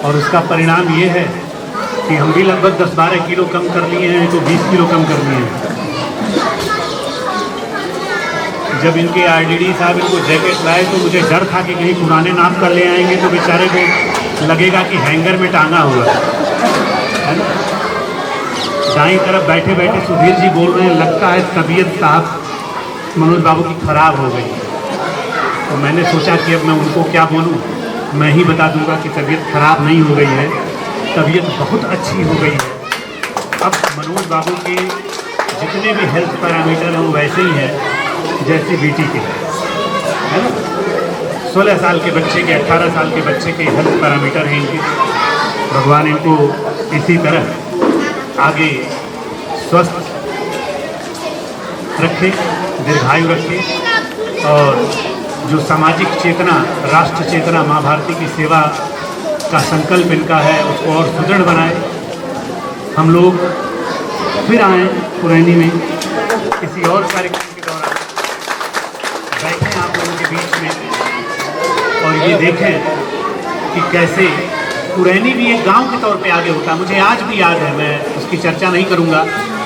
और उसका परिणाम ये है कि हम भी लगभग 10-12 किलो कम कर लिए हैं, तो 20 किलो कम कर लिए हैं। जब इनके आरडीडी साहब इनको जैकेट लाए तो मुझे डर था कि कहीं पुराने नाप कर ले आएंगे तो बेचारे को लगेगा कि हैंगर में टांगा हुआ है ना। दाईं तरफ बैठे बैठे सुधीर जी बोल रहे हैं, लगता है तबीयत साहब मनोज बाबू की खराब हो गई। तो मैंने सोचा कि अब मैं उनको क्या बोलूँ, मैं ही बता दूंगा कि तबीयत खराब नहीं हो गई है, तबीयत बहुत अच्छी हो गई है। अब मनोज बाबू के जितने भी हेल्थ पैरामीटर हैं वो वैसे ही हैं जैसे बेटी के, है ना। 16 साल के बच्चे के, 18 साल के बच्चे के हेल्थ पैरामीटर हैं इनके। भगवान इनको इसी तरह आगे स्वस्थ रखे, दीर्घायु रखे, और जो सामाजिक चेतना, राष्ट्र चेतना, माँ भारती की सेवा का संकल्प इनका है उसको और सुदृढ़ बनाए। हम लोग फिर आएँ पुरैनी में किसी और कार्यक्रम के दौरान, बैठें आप लोगों के बीच में और ये देखें कि कैसे पुरैनी भी एक गांव के तौर पे आगे होता है। मुझे आज भी याद है, मैं उसकी चर्चा नहीं करूंगा,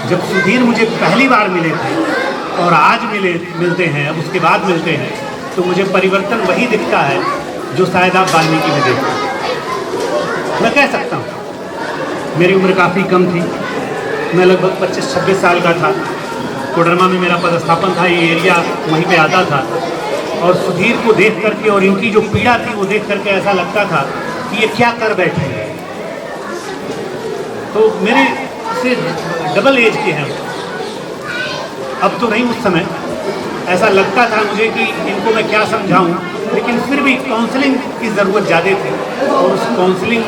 जब सुधीर मुझे पहली बार मिले थे और आज मिलते हैं, अब उसके बाद मिलते हैं, तो मुझे परिवर्तन वही दिखता है जो शायद आप वाल्मीकि में देखते हैं। मैं कह सकता हूँ मेरी उम्र काफ़ी कम थी, मैं लगभग 25-26 साल का था। कोडरमा में मेरा पदस्थापन था, ये एरिया वहीं पे आता था, और सुधीर को देख करके और इनकी जो पीड़ा थी वो देख करके ऐसा लगता था कि ये क्या कर बैठे हैं। तो मेरे से डबल एज के हैं, अब तो नहीं, उस समय ऐसा लगता था मुझे कि इनको मैं क्या समझाऊं, लेकिन फिर भी काउंसलिंग की ज़रूरत ज़्यादा थी। और उस काउंसलिंग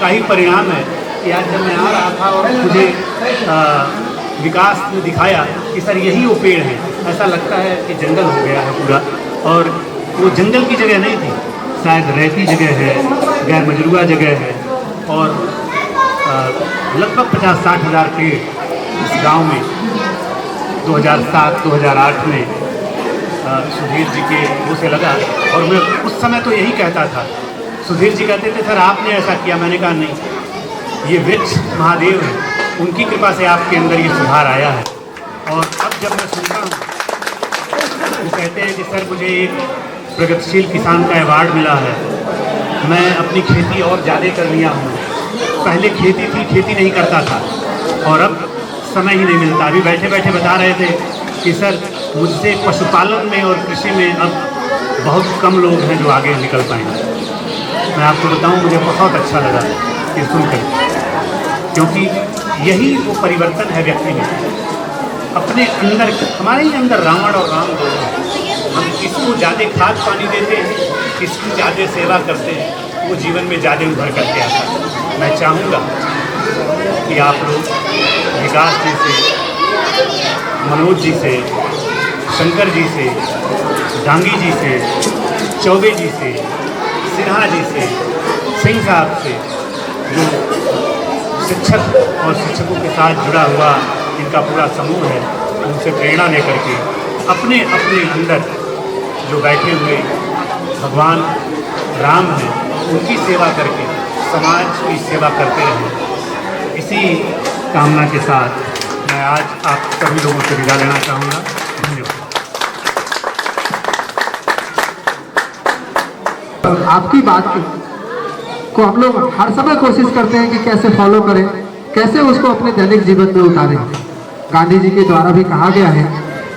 का ही परिणाम है कि आज जब मैं आ रहा था और मुझे विकास ने दिखाया कि सर यही वो पेड़ हैं, ऐसा लगता है कि जंगल हो गया है पूरा। और वो जंगल की जगह नहीं थी, शायद रहती जगह है, गैर मजरूआ जगह है। और लगभग 50-60 हज़ार पेड़ इस गांव में 2007-2008 में सुधीर जी के मुँह से लगा। और मैं उस समय तो यही कहता था, सुधीर जी कहते थे सर आपने ऐसा किया, मैंने कहा नहीं, ये वृक्ष महादेव है, उनकी कृपा से आपके अंदर ये सुधार आया है। और अब जब मैं सुनता हूँ वो कहते हैं कि सर मुझे एक प्रगतिशील किसान का अवार्ड मिला है, मैं अपनी खेती और ज़्यादा कर लिया हूँ। पहले खेती थी, खेती नहीं करता था, और अब समय ही नहीं मिलता। अभी बैठे बैठे बता रहे थे कि सर मुझसे पशुपालन में और कृषि में अब बहुत कम लोग हैं जो आगे निकल पाएंगे। मैं आपको बताऊं, मुझे बहुत अच्छा लगा ये सुनकर, क्योंकि यही वो परिवर्तन है व्यक्ति में। अपने अंदर, हमारे ही अंदर रावण और राम दो हैं। हम किसको ज़्यादा खाद पानी देते हैं, किसकी ज़्यादा सेवा करते हैं, वो जीवन में ज़्यादा उभर करके आता है। मैं चाहूँगा कि आप लोग विकास जी से, मनोज जी से, शंकर जी से, डांगी जी से, चौबे जी से, सिन्हा जी से, सिंह साहब से, जो शिक्षक और शिक्षकों के साथ जुड़ा हुआ इनका पूरा समूह है, उनसे प्रेरणा लेकर के अपने अपने अंदर जो बैठे हुए भगवान राम हैं, उनकी सेवा करके समाज की सेवा करते रहें। इसी कामना के साथ मैं आज आप सभी लोगों से विदा लेना चाहूँगा। धन्यवाद। आपकी बात को हम लोग हर समय कोशिश करते हैं कि कैसे फॉलो करें, कैसे उसको अपने दैनिक जीवन में उतारें। गांधी जी के द्वारा भी कहा गया है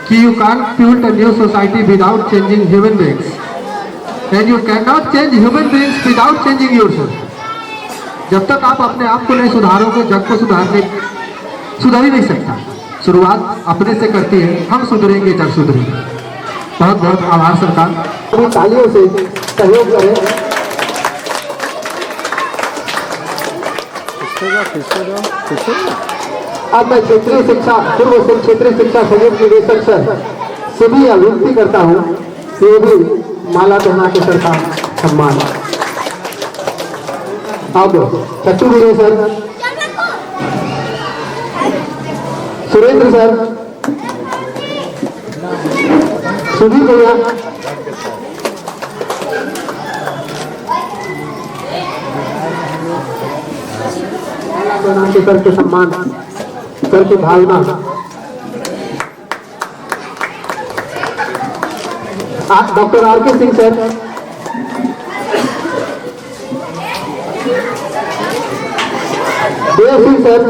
कि you can't build a new society without changing human beings and you can not change human beings without changing yourself. जब तक आप अपने आप को नहीं सुधारोगे, जग को सुधर ही नहीं सकता। शुरुआत अपने से करती है, हम सुधरेंगे जग सुधरेंगे। बहुत बहुत आभार सरकार। तालियों से सहयोग करें। अब मैं क्षेत्रीय शिक्षा पूर्व क्षेत्रीय शिक्षा संयुक्त निदेशक सर से भी विनती करता हूँ कि भी माला पहना के सर का सम्मान। अब चट्टू विजय सर, सुरेंद्र सर, सुधीर भैया, के करके सम्मान करके भावना। डॉक्टर आर के सिंह सर, देव सिंह सर,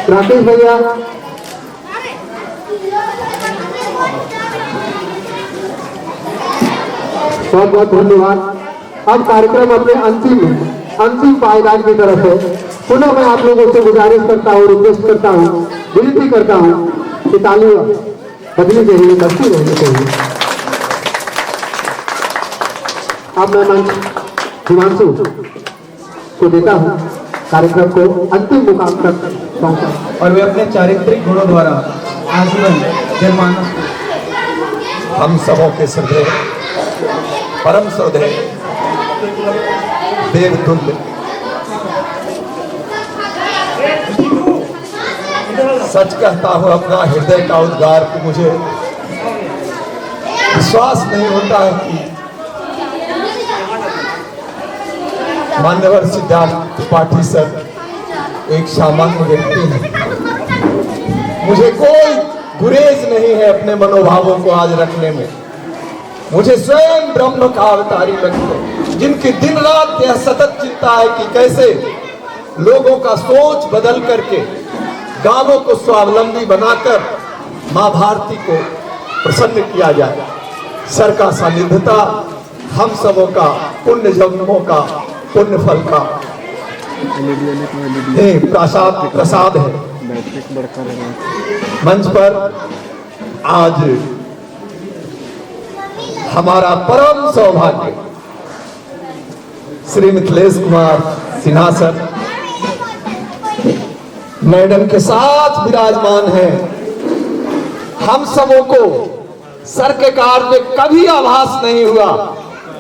राकेश भैया, बहुत बहुत धन्यवाद। अब कार्यक्रम अपने अंतिम पायदान की तरफ है। पुनः मैं आप लोगों से गुजारिश करता हूँ, रिक्वेस्ट करता हूँ, विनती करता हूँ कि तालियां बदली चाहिए, बदती रहनी चाहिए। अब मैं मंच हिमांशु को देता हूँ कार्यक्रम को अंतिम मुकाम तक पहुँचा, और वे अपने चारित्रिक गुणों द्वारा आजीवन जनमानस हम सबों के श्रद्धेय, परम श्रद्धेय, देवतुल्य, सच कहता हूं अपना हृदय का उद्गार कि मुझे विश्वास नहीं होता है कि मान्यवर सिद्धार्थ त्रिपाठी सर एक सामान्य व्यक्ति हैं। मुझे कोई गुरेज नहीं है अपने मनोभावों को आज रखने में। मुझे स्वयं ब्रह्म का अवतारी लगते हैं, जिनकी दिन रात यह सतत चिंता है कि कैसे लोगों का सोच बदल करके गांवों को स्वावलंबी बनाकर मां भारती को प्रसन्न किया जाए। सर का सानिध्यता हम सबों का पुण्य जन्मों का पुण्य फल का प्रसाद है। मंच पर आज हमारा परम सौभाग्य श्री मिथिलेश कुमार सिन्हा सर मैडम के साथ विराजमान हैं। हम सबों को सर के कार्य में कभी आभास नहीं हुआ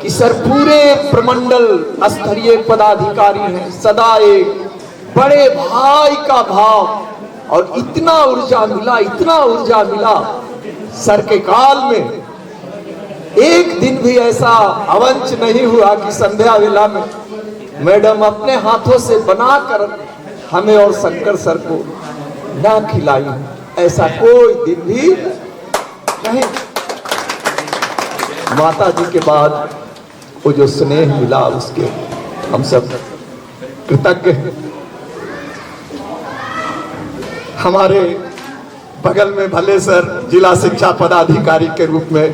कि सर पूरे प्रमंडल स्तरीय पदाधिकारी हैं। सदा एक बड़े भाई का भाव और इतना ऊर्जा मिला सर के काल में। एक दिन भी ऐसा अवंच नहीं हुआ कि संध्या वेला में मैडम अपने हाथों से बनाकर हमें और शंकर सर को ना खिलाई, ऐसा कोई दिन भी नहीं। माता जी के बाद वो जो स्नेह मिला उसके हम सब कृतज्ञ हैं। हमारे बगल में भले सर जिला शिक्षा पदाधिकारी के रूप में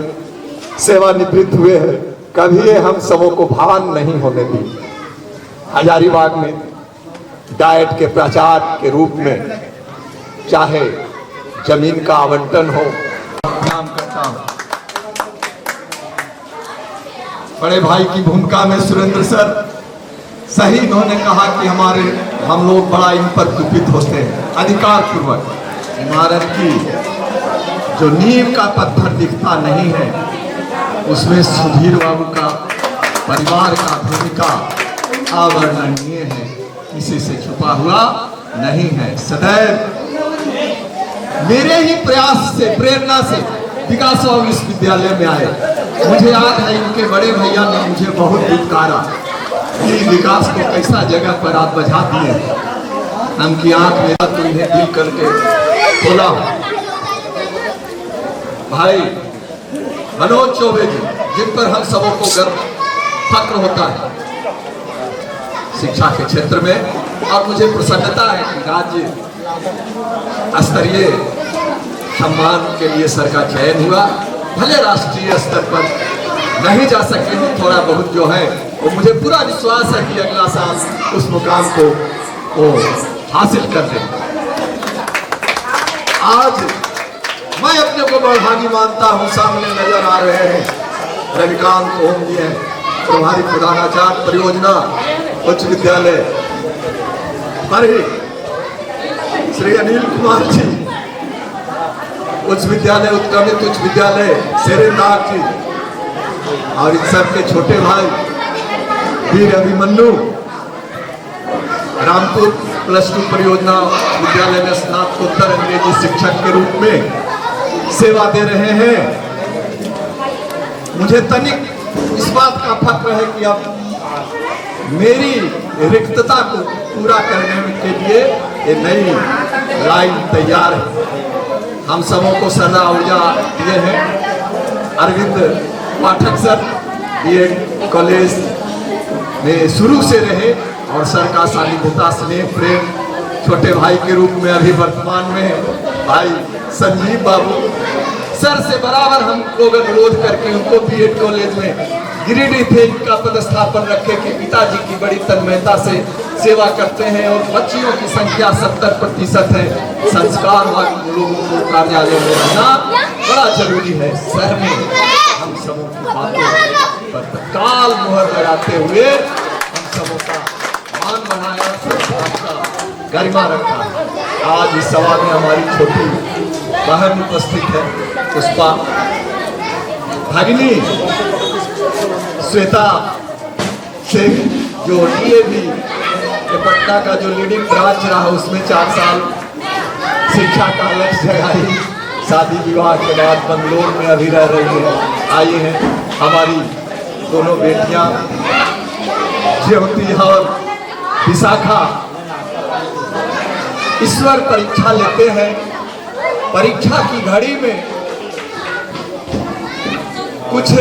सेवानिवृत्त हुए हैं, कभी हम सबों को भान नहीं होने दी। हजारीबाग में डाइट के प्राचार्य के रूप में चाहे जमीन का आवंटन हो, काम करता हूं। बड़े भाई की भूमिका में सुरेंद्र सर सही इन्होंने कहा कि हम लोग बड़ा इन पर कुपित होते हैं। अधिकार पूर्वक इमारत की जो नींव का पत्थर दिखता नहीं है उसमें सुधीर बाबू का परिवार का भूमिका अवर्णनीय है, किसी से छुपा हुआ नहीं है। सदैव मेरे ही प्रयास से प्रेरणा से विकास विश्वविद्यालय में आए। मुझे याद है इनके बड़े भैया ने मुझे बहुत दुत्कारा कि विकास को कैसा जगह पर आप बजा दिए। हम की आंख में तो इन्हें दिल करके खोला। भाई मनोज चौबे जी जिन पर हम सबों को गर्व फक्र होता है शिक्षा के क्षेत्र में, और मुझे प्रसन्नता है कि राज्य स्तरीय सम्मान के लिए सर का चयन हुआ। भले राष्ट्रीय स्तर पर नहीं जा सके हैं, थोड़ा बहुत जो है वो मुझे पूरा विश्वास है कि अगला साल उस मुकाम को वो हासिल कर दें। आज मैं अपने को बड़भागी मानता हूं। सामने नजर आ रहे हैं रविकांत ओम जी हैं, प्रभारी प्रधानाचार्य परियोजना उच्च विद्यालय हरि, श्री अनिल कुमार जी उच्च विद्यालय उत्क्रमित उच्च विद्यालय शेरेंद्रनाथ जी, और इन सब के छोटे भाई वीर अभिमन्यु रामपुर +2 परियोजना विद्यालय में स्नातकोत्तर अंग्रेजी शिक्षक के रूप में सेवा दे रहे हैं। मुझे तनिक इस बात का फक्र है कि अब मेरी रिक्तता को पूरा करने के लिए ये नई लाइन तैयार है। हम सबों को सदा ऊर्जा दिए हैं अरविंद पाठक सर, बीएड कॉलेज में शुरू से रहे और सर का सानिध्यता स्नेह प्रेम छोटे भाई के रूप में अभी वर्तमान में भाई संजीव बाबू सर से बराबर हम लोग अनुरोध करके उनको बीएड कॉलेज में गिरिडीह थे इनका पदस्थापन रखे कि पिताजी की बड़ी तन्मयता से सेवा करते हैं और बच्चियों की संख्या 70% है। संस्कार लोगों को कार्यालय में रहना बड़ा जरूरी है। शहर में हम सबों की बातों पर तत्काल मुहर लगाते हुए हम सबों का मान बढ़ाया, सबका गरिमा रखा। आज इस सभा में हमारी छोटी बहन उपस्थित है पुष्पा, भगिनी श्वेता सिंह जो डीएवी के पटना का जो लीडिंग ब्रांच रहा उसमें 4 साल शिक्षा का लक्ष्य जगाई। शादी विवाह के बाद बंगलोर में अभी रह रही है। आई हैं हमारी दोनों बेटियां ज्योति और विशाखा। ईश्वर परीक्षा लेते हैं, परीक्षा की घड़ी में कुछ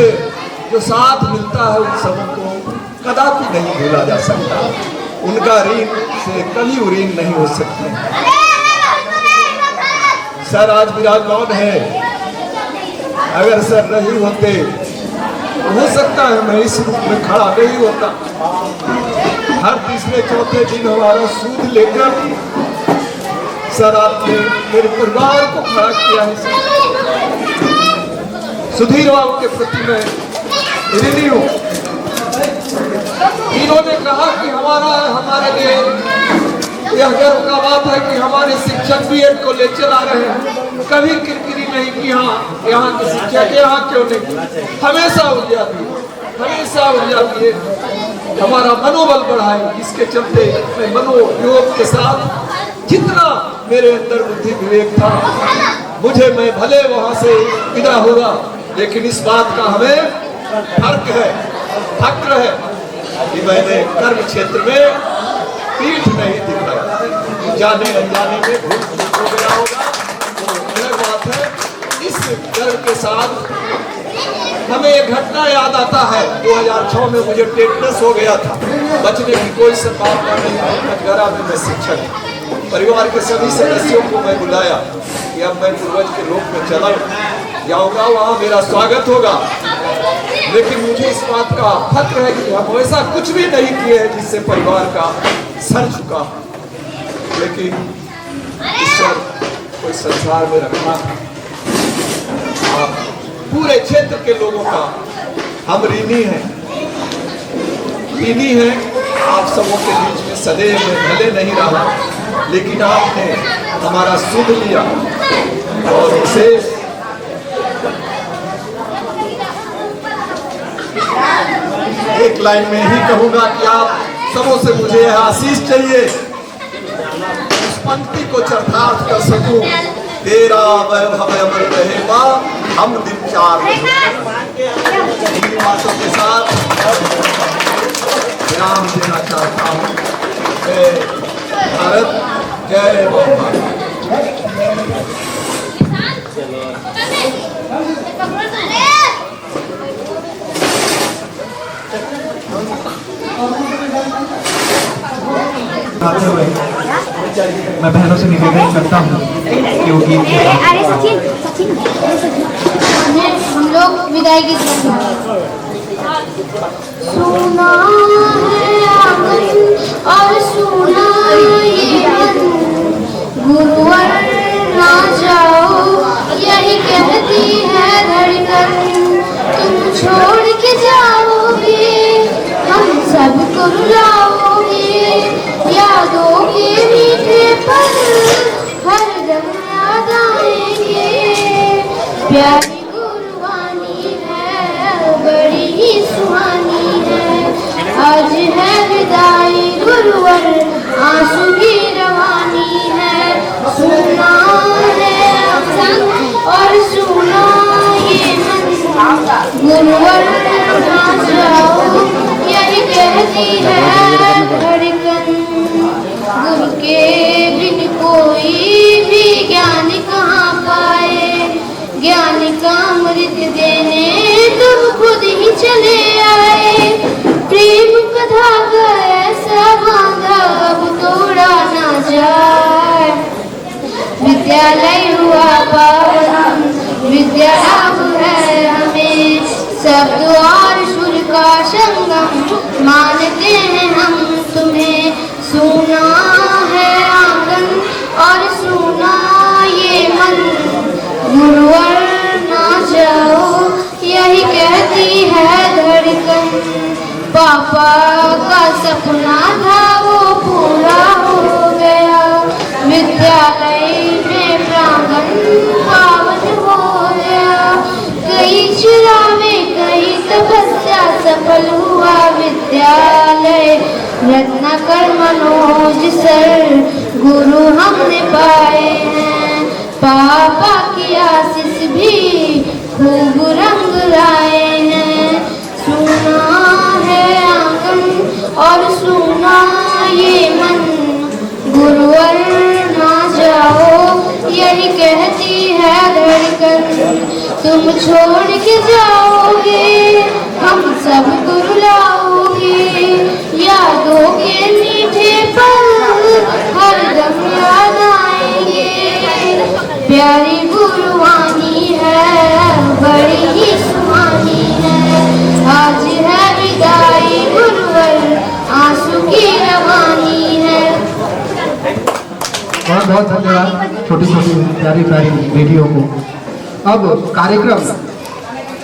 जो साथ मिलता है उन सबों को कदापि नहीं भूला जा सकता। उनका ऋण से कभी ऋण नहीं हो सकते। सर आज विराजमान है, अगर सर नहीं होते हो सकता है मैं इस रूप में खड़ा नहीं होता। हर तीसरे चौथे दिन हमारा सूद लेकर सर आपने मेरे परिवार को खड़ा किया है सर। सुधीर बाबू के प्रति मैं ऋणी हूँ। इन्होंने कहा कि हमारे लिए यह गर्व का बात है कि हमारे शिक्षक भी एक कॉलेज चला रहे हैं। कभी किरकिरी नहीं कि हाँ यहाँ के शिक्षक यहाँ क्यों नहीं, हमेशा ऊर्जा दिए, हमारा मनोबल बढ़ाए। इसके चलते मैं मनोयोग के साथ जितना मेरे अंदर बुद्धि विवेक था, मैं भले वहां से विदा होगा, लेकिन इस बात का हमें फक्र है कि मैंने कर्म क्षेत्र में पीठ नहीं दिखाया। जाने अनजाने में भूल हो गया होगा, अलग बात है। इस गर्व के साथ हमें एक घटना याद आता है। 2006 में मुझे टेटनस हो गया था, बचने की कोई संभावना नहीं। मजगरा में मैं शिक्षक, परिवार के सभी सदस्यों को मैं बुलाया कि अब मैं पूर्वज के लोक में चला जाऊंगा, वहाँ मेरा स्वागत होगा। लेकिन मुझे इस बात का फक्र है कि हम ऐसा कुछ भी नहीं किए हैं जिससे परिवार का सर झुका। लेकिन ईश्वर कोई संसार में रखना था। आप पूरे क्षेत्र के लोगों का हम ऋणी हैं। आप सबों के बीच में सदैव में भले नहीं रहा, लेकिन आपने हमारा सुध लिया। और विशेष एक लाइन में ही कहूंगा कि आप सबों से मुझे यह आशीष चाहिए, उस पंक्ति को चरितार्थ कर सकूं। तेरा वैभव अमर रहेगा, हम दिन चार बातों के साथ विराम देना चाहता हूँ। जय भारत, जय भारत। मैं बहनों से निवेदन करता हूँ क्योंकि हम लोग विदाई की सुना है आंगन और सुना ये मन, गुरुवर ना जाओ यही कहती है धड़कन। तुम छोड़ के जाओगे हम सबको रुलाओगे, यादों के मीठे पल हर दम याद आएंगे। प्यारी गुरबानी है बड़ी ही सुहानी है, आज है विदाई गुरुवर आंसू की रवानी है। सुना है और सुना ये मन, गुरुवर ना जाओ यही कहती है धड़कन। गुरु के बिन कोई भी ज्ञान कहाँ पाए, ज्ञान का अमृत देने तुम खुद ही चले आए। प्रेम का धागा ऐसा बांधा अब तोड़ा ना जाए। विद्यालय हुआ पावन, विद्या अब है हमें, शब्द और सुर का संगम मानते हैं हम तुम्हें। सुना है आंगन और सुना ये मन, गुरुवर ना जाओ यही कहती है धड़कन। पापा का सपना था वो पूरा हो गया, विद्यालय में प्रांगण पावन हो गया। कई चुरावे कई तपस्या सफल हुआ विद्यालय। रत्नाकर मनोज सर गुरु हमने पाए हैं, पापा की आशीष भी खूब रंग लाए हैं। सुना है आंगन और सुना ये मन, गुरुवर ना जाओ यही कहती है धड़कन। तुम छोड़ के जाओगे हम सब रुलाओगे, यादों के मीठे पल हर दम याद आएंगे। प्यारी गुरुवानी है बड़ी ही सुहानी है, बहुत धन्यवाद छोटी छोटी प्यारी प्यारी बेटियों को। अब कार्यक्रम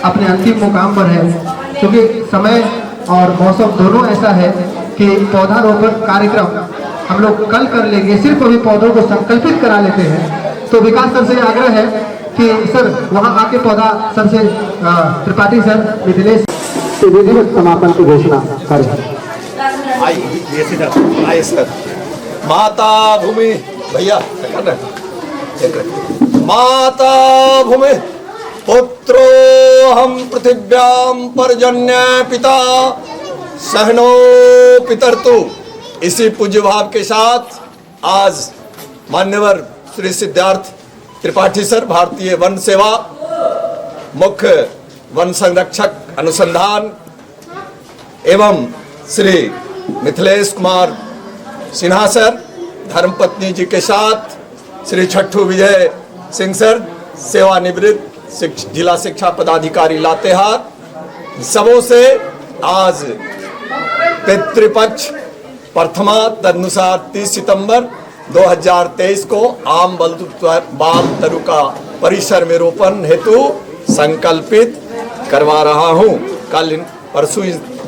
अपने अंतिम मुकाम पर है, क्योंकि समय और मौसम दोनों ऐसा है कि पौधारोपण कार्यक्रम हम लोग कल कर लेंगे, सिर्फ अभी पौधों को संकल्पित करा लेते हैं। तो विकास सर से आग्रह है कि सर वहाँ आके पौधा सर से त्रिपाठी सर मिथिलेश विधिवत समापन की घोषणा करें। आइए सर। माता भूमि भैया माता भूमि पुत्रो हम पृथिव्याम पर्जन्य पिता सहनो पितरतु। इसी पूज्य भाव के साथ आज मान्यवर श्री सिद्धार्थ त्रिपाठी सर, भारतीय वन सेवा मुख्य वन संरक्षक अनुसंधान एवं श्री मिथिलेश कुमार सिन्हा सर, धर्मपत्नी जी के साथ श्री छट्टू विजय सिंह सर, सेवानिवृत्त जिला शिक्षा पदाधिकारी लातेहार, सबों से आज पितृपक्ष प्रथमा तदनुसार 30 सितंबर 2023 को आम बाल तरुका परिसर में रोपण हेतु संकल्पित करवा रहा हूं। कल परसों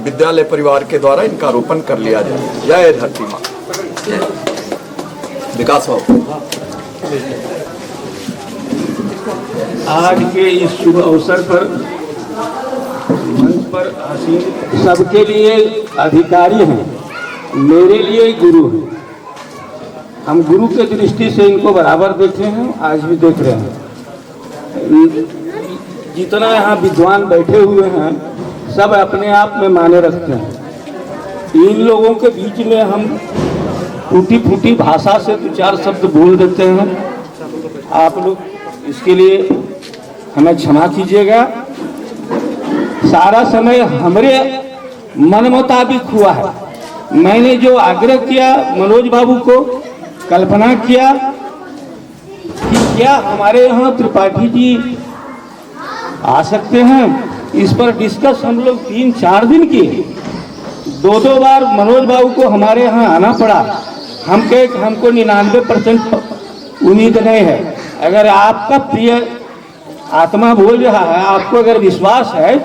विद्यालय परिवार के द्वारा इनका रोपण कर लिया जाए। जय धरती माँ। विकास हो। आज के इस शुभ अवसर पर मंच पर आसीन सबके लिए अधिकारी हैं, मेरे लिए गुरु हैं। हम गुरु के दृष्टि से इनको बराबर देखे हैं, आज भी देख रहे हैं। जितना यहाँ विद्वान बैठे हुए हैं सब अपने आप में माने रखते हैं। इन लोगों के बीच में हम टूटी फूटी भाषा से 2-4 शब्द बोल देते हैं, आप लोग इसके लिए हमें क्षमा कीजिएगा। सारा समय हमरे मन मुताबिक हुआ है। मैंने जो आग्रह किया मनोज बाबू को, कल्पना किया कि क्या हमारे यहाँ त्रिपाठी जी आ सकते हैं, इस पर डिस्कस हम लोग 3-4 दिन किए। 2 बार मनोज बाबू को हमारे यहाँ आना पड़ा। हम कहे हमको 99% उम्मीद नहीं है। अगर आपका प्रिय आत्मा बोल रहा है, आपको अगर विश्वास है,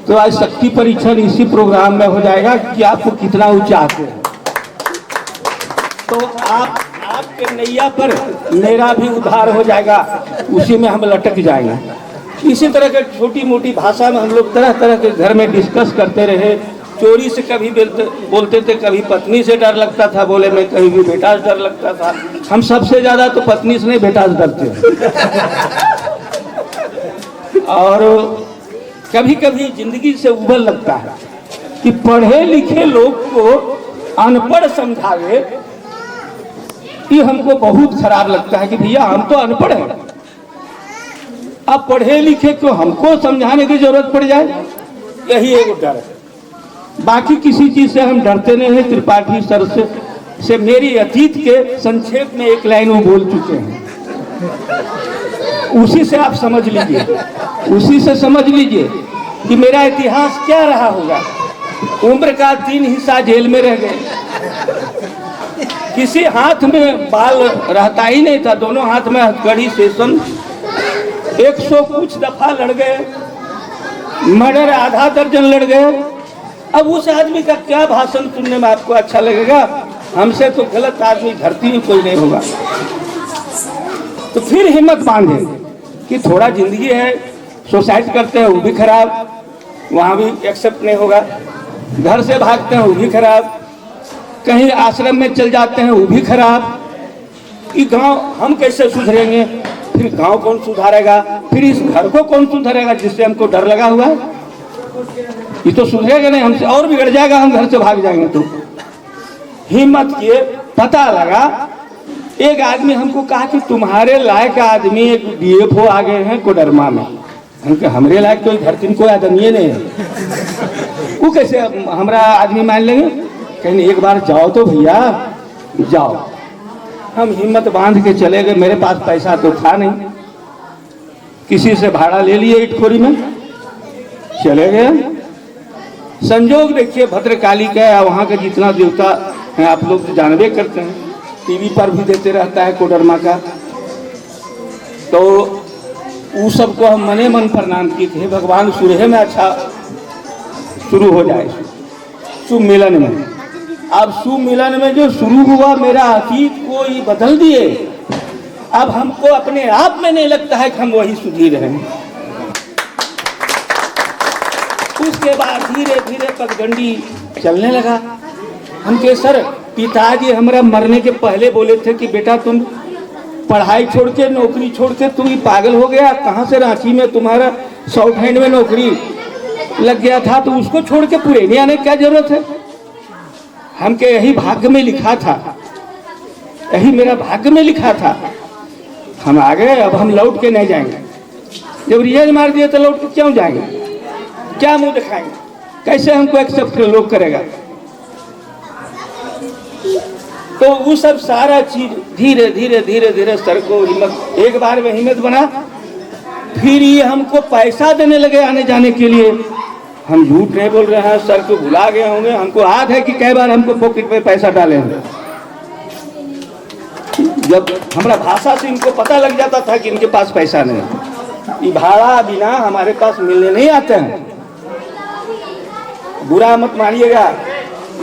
तो आज शक्ति परीक्षण इसी प्रोग्राम में हो जाएगा कि आपको कितना वो चाहते हैं। तो आपके नैया पर मेरा भी उद्धार हो जाएगा, उसी में हम लटक जाएंगे। इसी तरह के छोटी मोटी भाषा में हम लोग तरह तरह के घर में डिस्कस करते रहे। चोरी से कभी बोलते थे, कभी पत्नी से डर लगता था बोले में, कहीं भी बेटा से डर लगता था। हम सबसे ज्यादा तो पत्नी से नहीं बेटा से डरते हैं। और कभी कभी जिंदगी से उबल लगता है कि पढ़े लिखे लोग को अनपढ़ समझावे, ये हमको बहुत खराब लगता है कि भैया हम तो अनपढ़ हैं, अब पढ़े लिखे को हमको समझाने की जरूरत पड़ जाए, यही एक डर है। बाकी किसी चीज से हम डरते नहीं हैं। त्रिपाठी सर से मेरी अतीत के संक्षेप में एक लाइन वो बोल चुके हैं, उसी से आप समझ लीजिए, उसी से समझ लीजिए कि मेरा इतिहास क्या रहा होगा। उम्र का 3 हिस्सा जेल में रह गए, किसी हाथ में बाल रहता ही नहीं था, दोनों हाथ में हथकड़ी सेशन, 100 कुछ दफा लड़ गए, मर्डर आधा दर्जन लड़ गए। अब उस आदमी का क्या भाषण सुनने में आपको अच्छा लगेगा? हमसे तो गलत आदमी धरती में कोई नहीं होगा। तो फिर हिम्मत बांधे कि थोड़ा जिंदगी है, सुसाइड करते हैं वो भी खराब, वहाँ भी एक्सेप्ट नहीं होगा, घर से भागते हैं वो भी खराब, कहीं आश्रम में चल जाते हैं वो भी खराब। ये गांव हम कैसे सुधरेंगे? फिर गांव कौन सुधारेगा? फिर इस घर को कौन सुधारेगा जिससे हमको डर लगा हुआ है? ये तो सुधरेगा नहीं, हमसे और बिगड़ जाएगा, हम घर से भाग जाएंगे। तो हिम्मत किए, पता लगा, एक आदमी हमको कहा कि तुम्हारे लायक आदमी एक DFO आ गए हैं कोडरमा में। हमरे लायक तो धरती में कोई आदमी नहीं है, वो कैसे हमारा आदमी मान लेंगे? कहीं एक बार जाओ तो भैया जाओ। हम हिम्मत बांध के चले गए। मेरे पास पैसा तो था नहीं, किसी से भाड़ा ले लिए, इटखोरी में चले गए। संजोग देखिए भद्रकाली का, वहाँ का जितना देवता है आप लोग जानबे करते हैं, टीवी पर भी देते रहता है कोडरमा का। तो वो सबको हम मने मन प्रणाम किए थे, भगवान सुरहे में अच्छा शुरू हो जाए शुभ मिलन में। अब शुभ मिलन में जो शुरू हुआ, मेरा अतीत को ही बदल दिए। अब हमको अपने आप में नहीं लगता है कि हम वही सुधीर हैं। उसके बाद धीरे धीरे पगडंडी चलने लगा। हम के सर पिताजी हमारा मरने के पहले बोले थे कि बेटा तुम पढ़ाई छोड़ के नौकरी छोड़ के तुम ही पागल हो गया, कहाँ से रांची में तुम्हारा साउथ हैंड में नौकरी लग गया था, तो उसको छोड़ के पुराने आने की क्या जरूरत है। हमके यही भाग्य में लिखा था, यही मेरा भाग्य में लिखा था। हम आ गए, अब हम लौट के नहीं जाएंगे। जब रिजल्ट मार दिए तो लौट के क्यों जाएंगे, क्या मुंह दिखाएंगे, कैसे हमको एक्सेप्ट लोग करेगा। तो वो सब सारा चीज धीरे धीरे धीरे धीरे सर को हिम्मत, एक बार में हिम्मत बना। फिर ये हमको पैसा देने लगे आने जाने के लिए। हम झूठ नहीं बोल रहे हैं, सर को भुला गए होंगे, हमको याद है कि कई बार हमको पॉकेट में पैसा डाले हैं। जब हमारा भाषा से इनको पता लग जाता था कि इनके पास पैसा नहीं, ये भाड़ा बिना हमारे पास मिलने नहीं आते हैं। बुरा मत मानिएगा,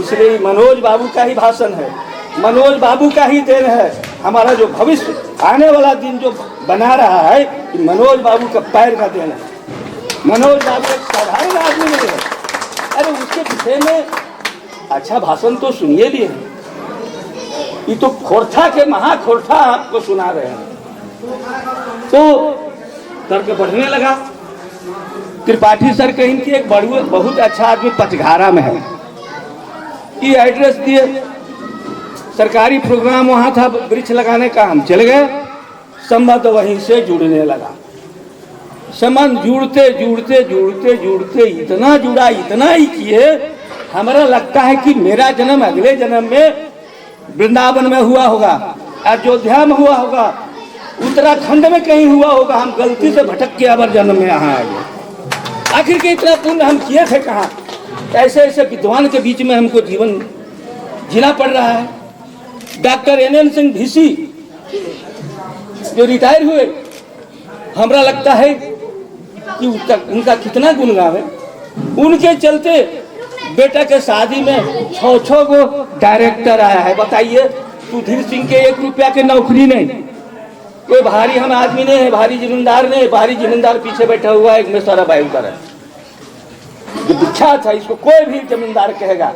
इसलिए मनोज बाबू का ही भाषण है, मनोज बाबू का ही देन है। हमारा जो भविष्य आने वाला दिन जो बना रहा है, मनोज बाबू का पैर का देन है। मनोज बाबू एक साधारण आदमी नहीं है, अरे उसके विषय में अच्छा भाषण तो सुनिए लिए, ये तो खोरठा के महाखोरठा आपको सुना रहे हैं। तो तर्क बढ़ने लगा। त्रिपाठी सर कहीं कि एक बहुत अच्छा आदमी पचघारा में है, ये एड्रेस दिए। सरकारी प्रोग्राम वहाँ था वृक्ष लगाने का, हम चले गए। संबंध वहीं से जुड़ने लगा। संबंध जुड़ते जुड़ते जुड़ते जुड़ते इतना जुड़ा, इतना ही किए, हमारा लगता है कि मेरा जन्म अगले जन्म में वृंदावन में हुआ होगा, अयोध्या में हुआ होगा, उत्तराखंड में कहीं हुआ होगा। हम गलती से भटक के अबर जन्म में यहाँ आ गए। आखिर के इतना पुण्य हम किए थे कहाँ। ऐसे ऐसे विद्वान के बीच में हमको जीवन जीना पड़ रहा है। डॉक्टर NN सिंह भिसी जो रिटायर हुए, हमरा लगता है कि उनका कितना गुणगान है। उनके चलते बेटा के शादी में 6 गो डायरेक्टर आया है। बताइए, सुधीर सिंह के 1 रुपया के नौकरी नहीं, कोई भारी हम आदमी नहीं है, भारी जिम्मेदार नहीं, भारी जिम्मेदार पीछे बैठा हुआ है, में सारा बायु कर जो विख्यात था, इसको कोई भी जमींदार कहेगा।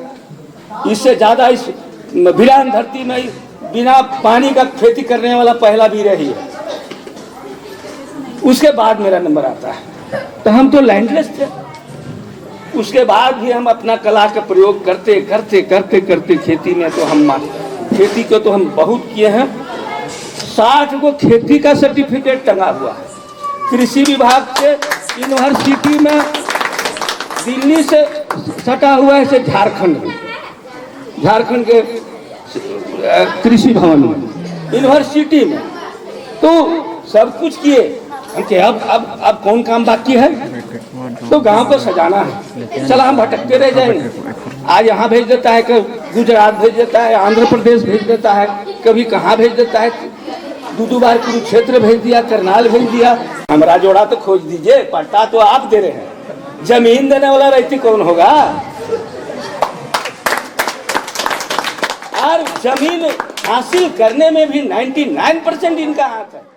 इससे ज्यादा इस वीरान धरती में बिना पानी का खेती करने वाला पहला वीर ही है। उसके बाद मेरा नंबर आता है, तो हम तो लैंडलेस थे। उसके बाद भी हम अपना कला का प्रयोग करते करते करते करते खेती में तो हम खेती को तो हम बहुत किए हैं। 60 को खेती का सर्टिफिकेट टंगा हुआ है कृषि विभाग से। यूनिवर्सिटी में दिल्ली से सटा हुआ है, से झारखंड के कृषि भवन में, यूनिवर्सिटी में। तो सब कुछ किए। अब कौन काम बाकी है, तो गांव को सजाना है। चला हम भटकते रह जाएंगे। आज यहाँ भेज देता है, कभी गुजरात भेज देता है, आंध्र प्रदेश भेज देता है, कभी कहाँ भेज देता है। 2 बार कुरुक्षेत्र भेज दिया, करनाल भेज दिया। हमारा जोड़ा तो खोज दीजिए, पट्टा तो आप दे रहे हैं, जमीन देने वाला रहती कौन होगा। और जमीन हासिल करने में भी 99% इनका हाथ है।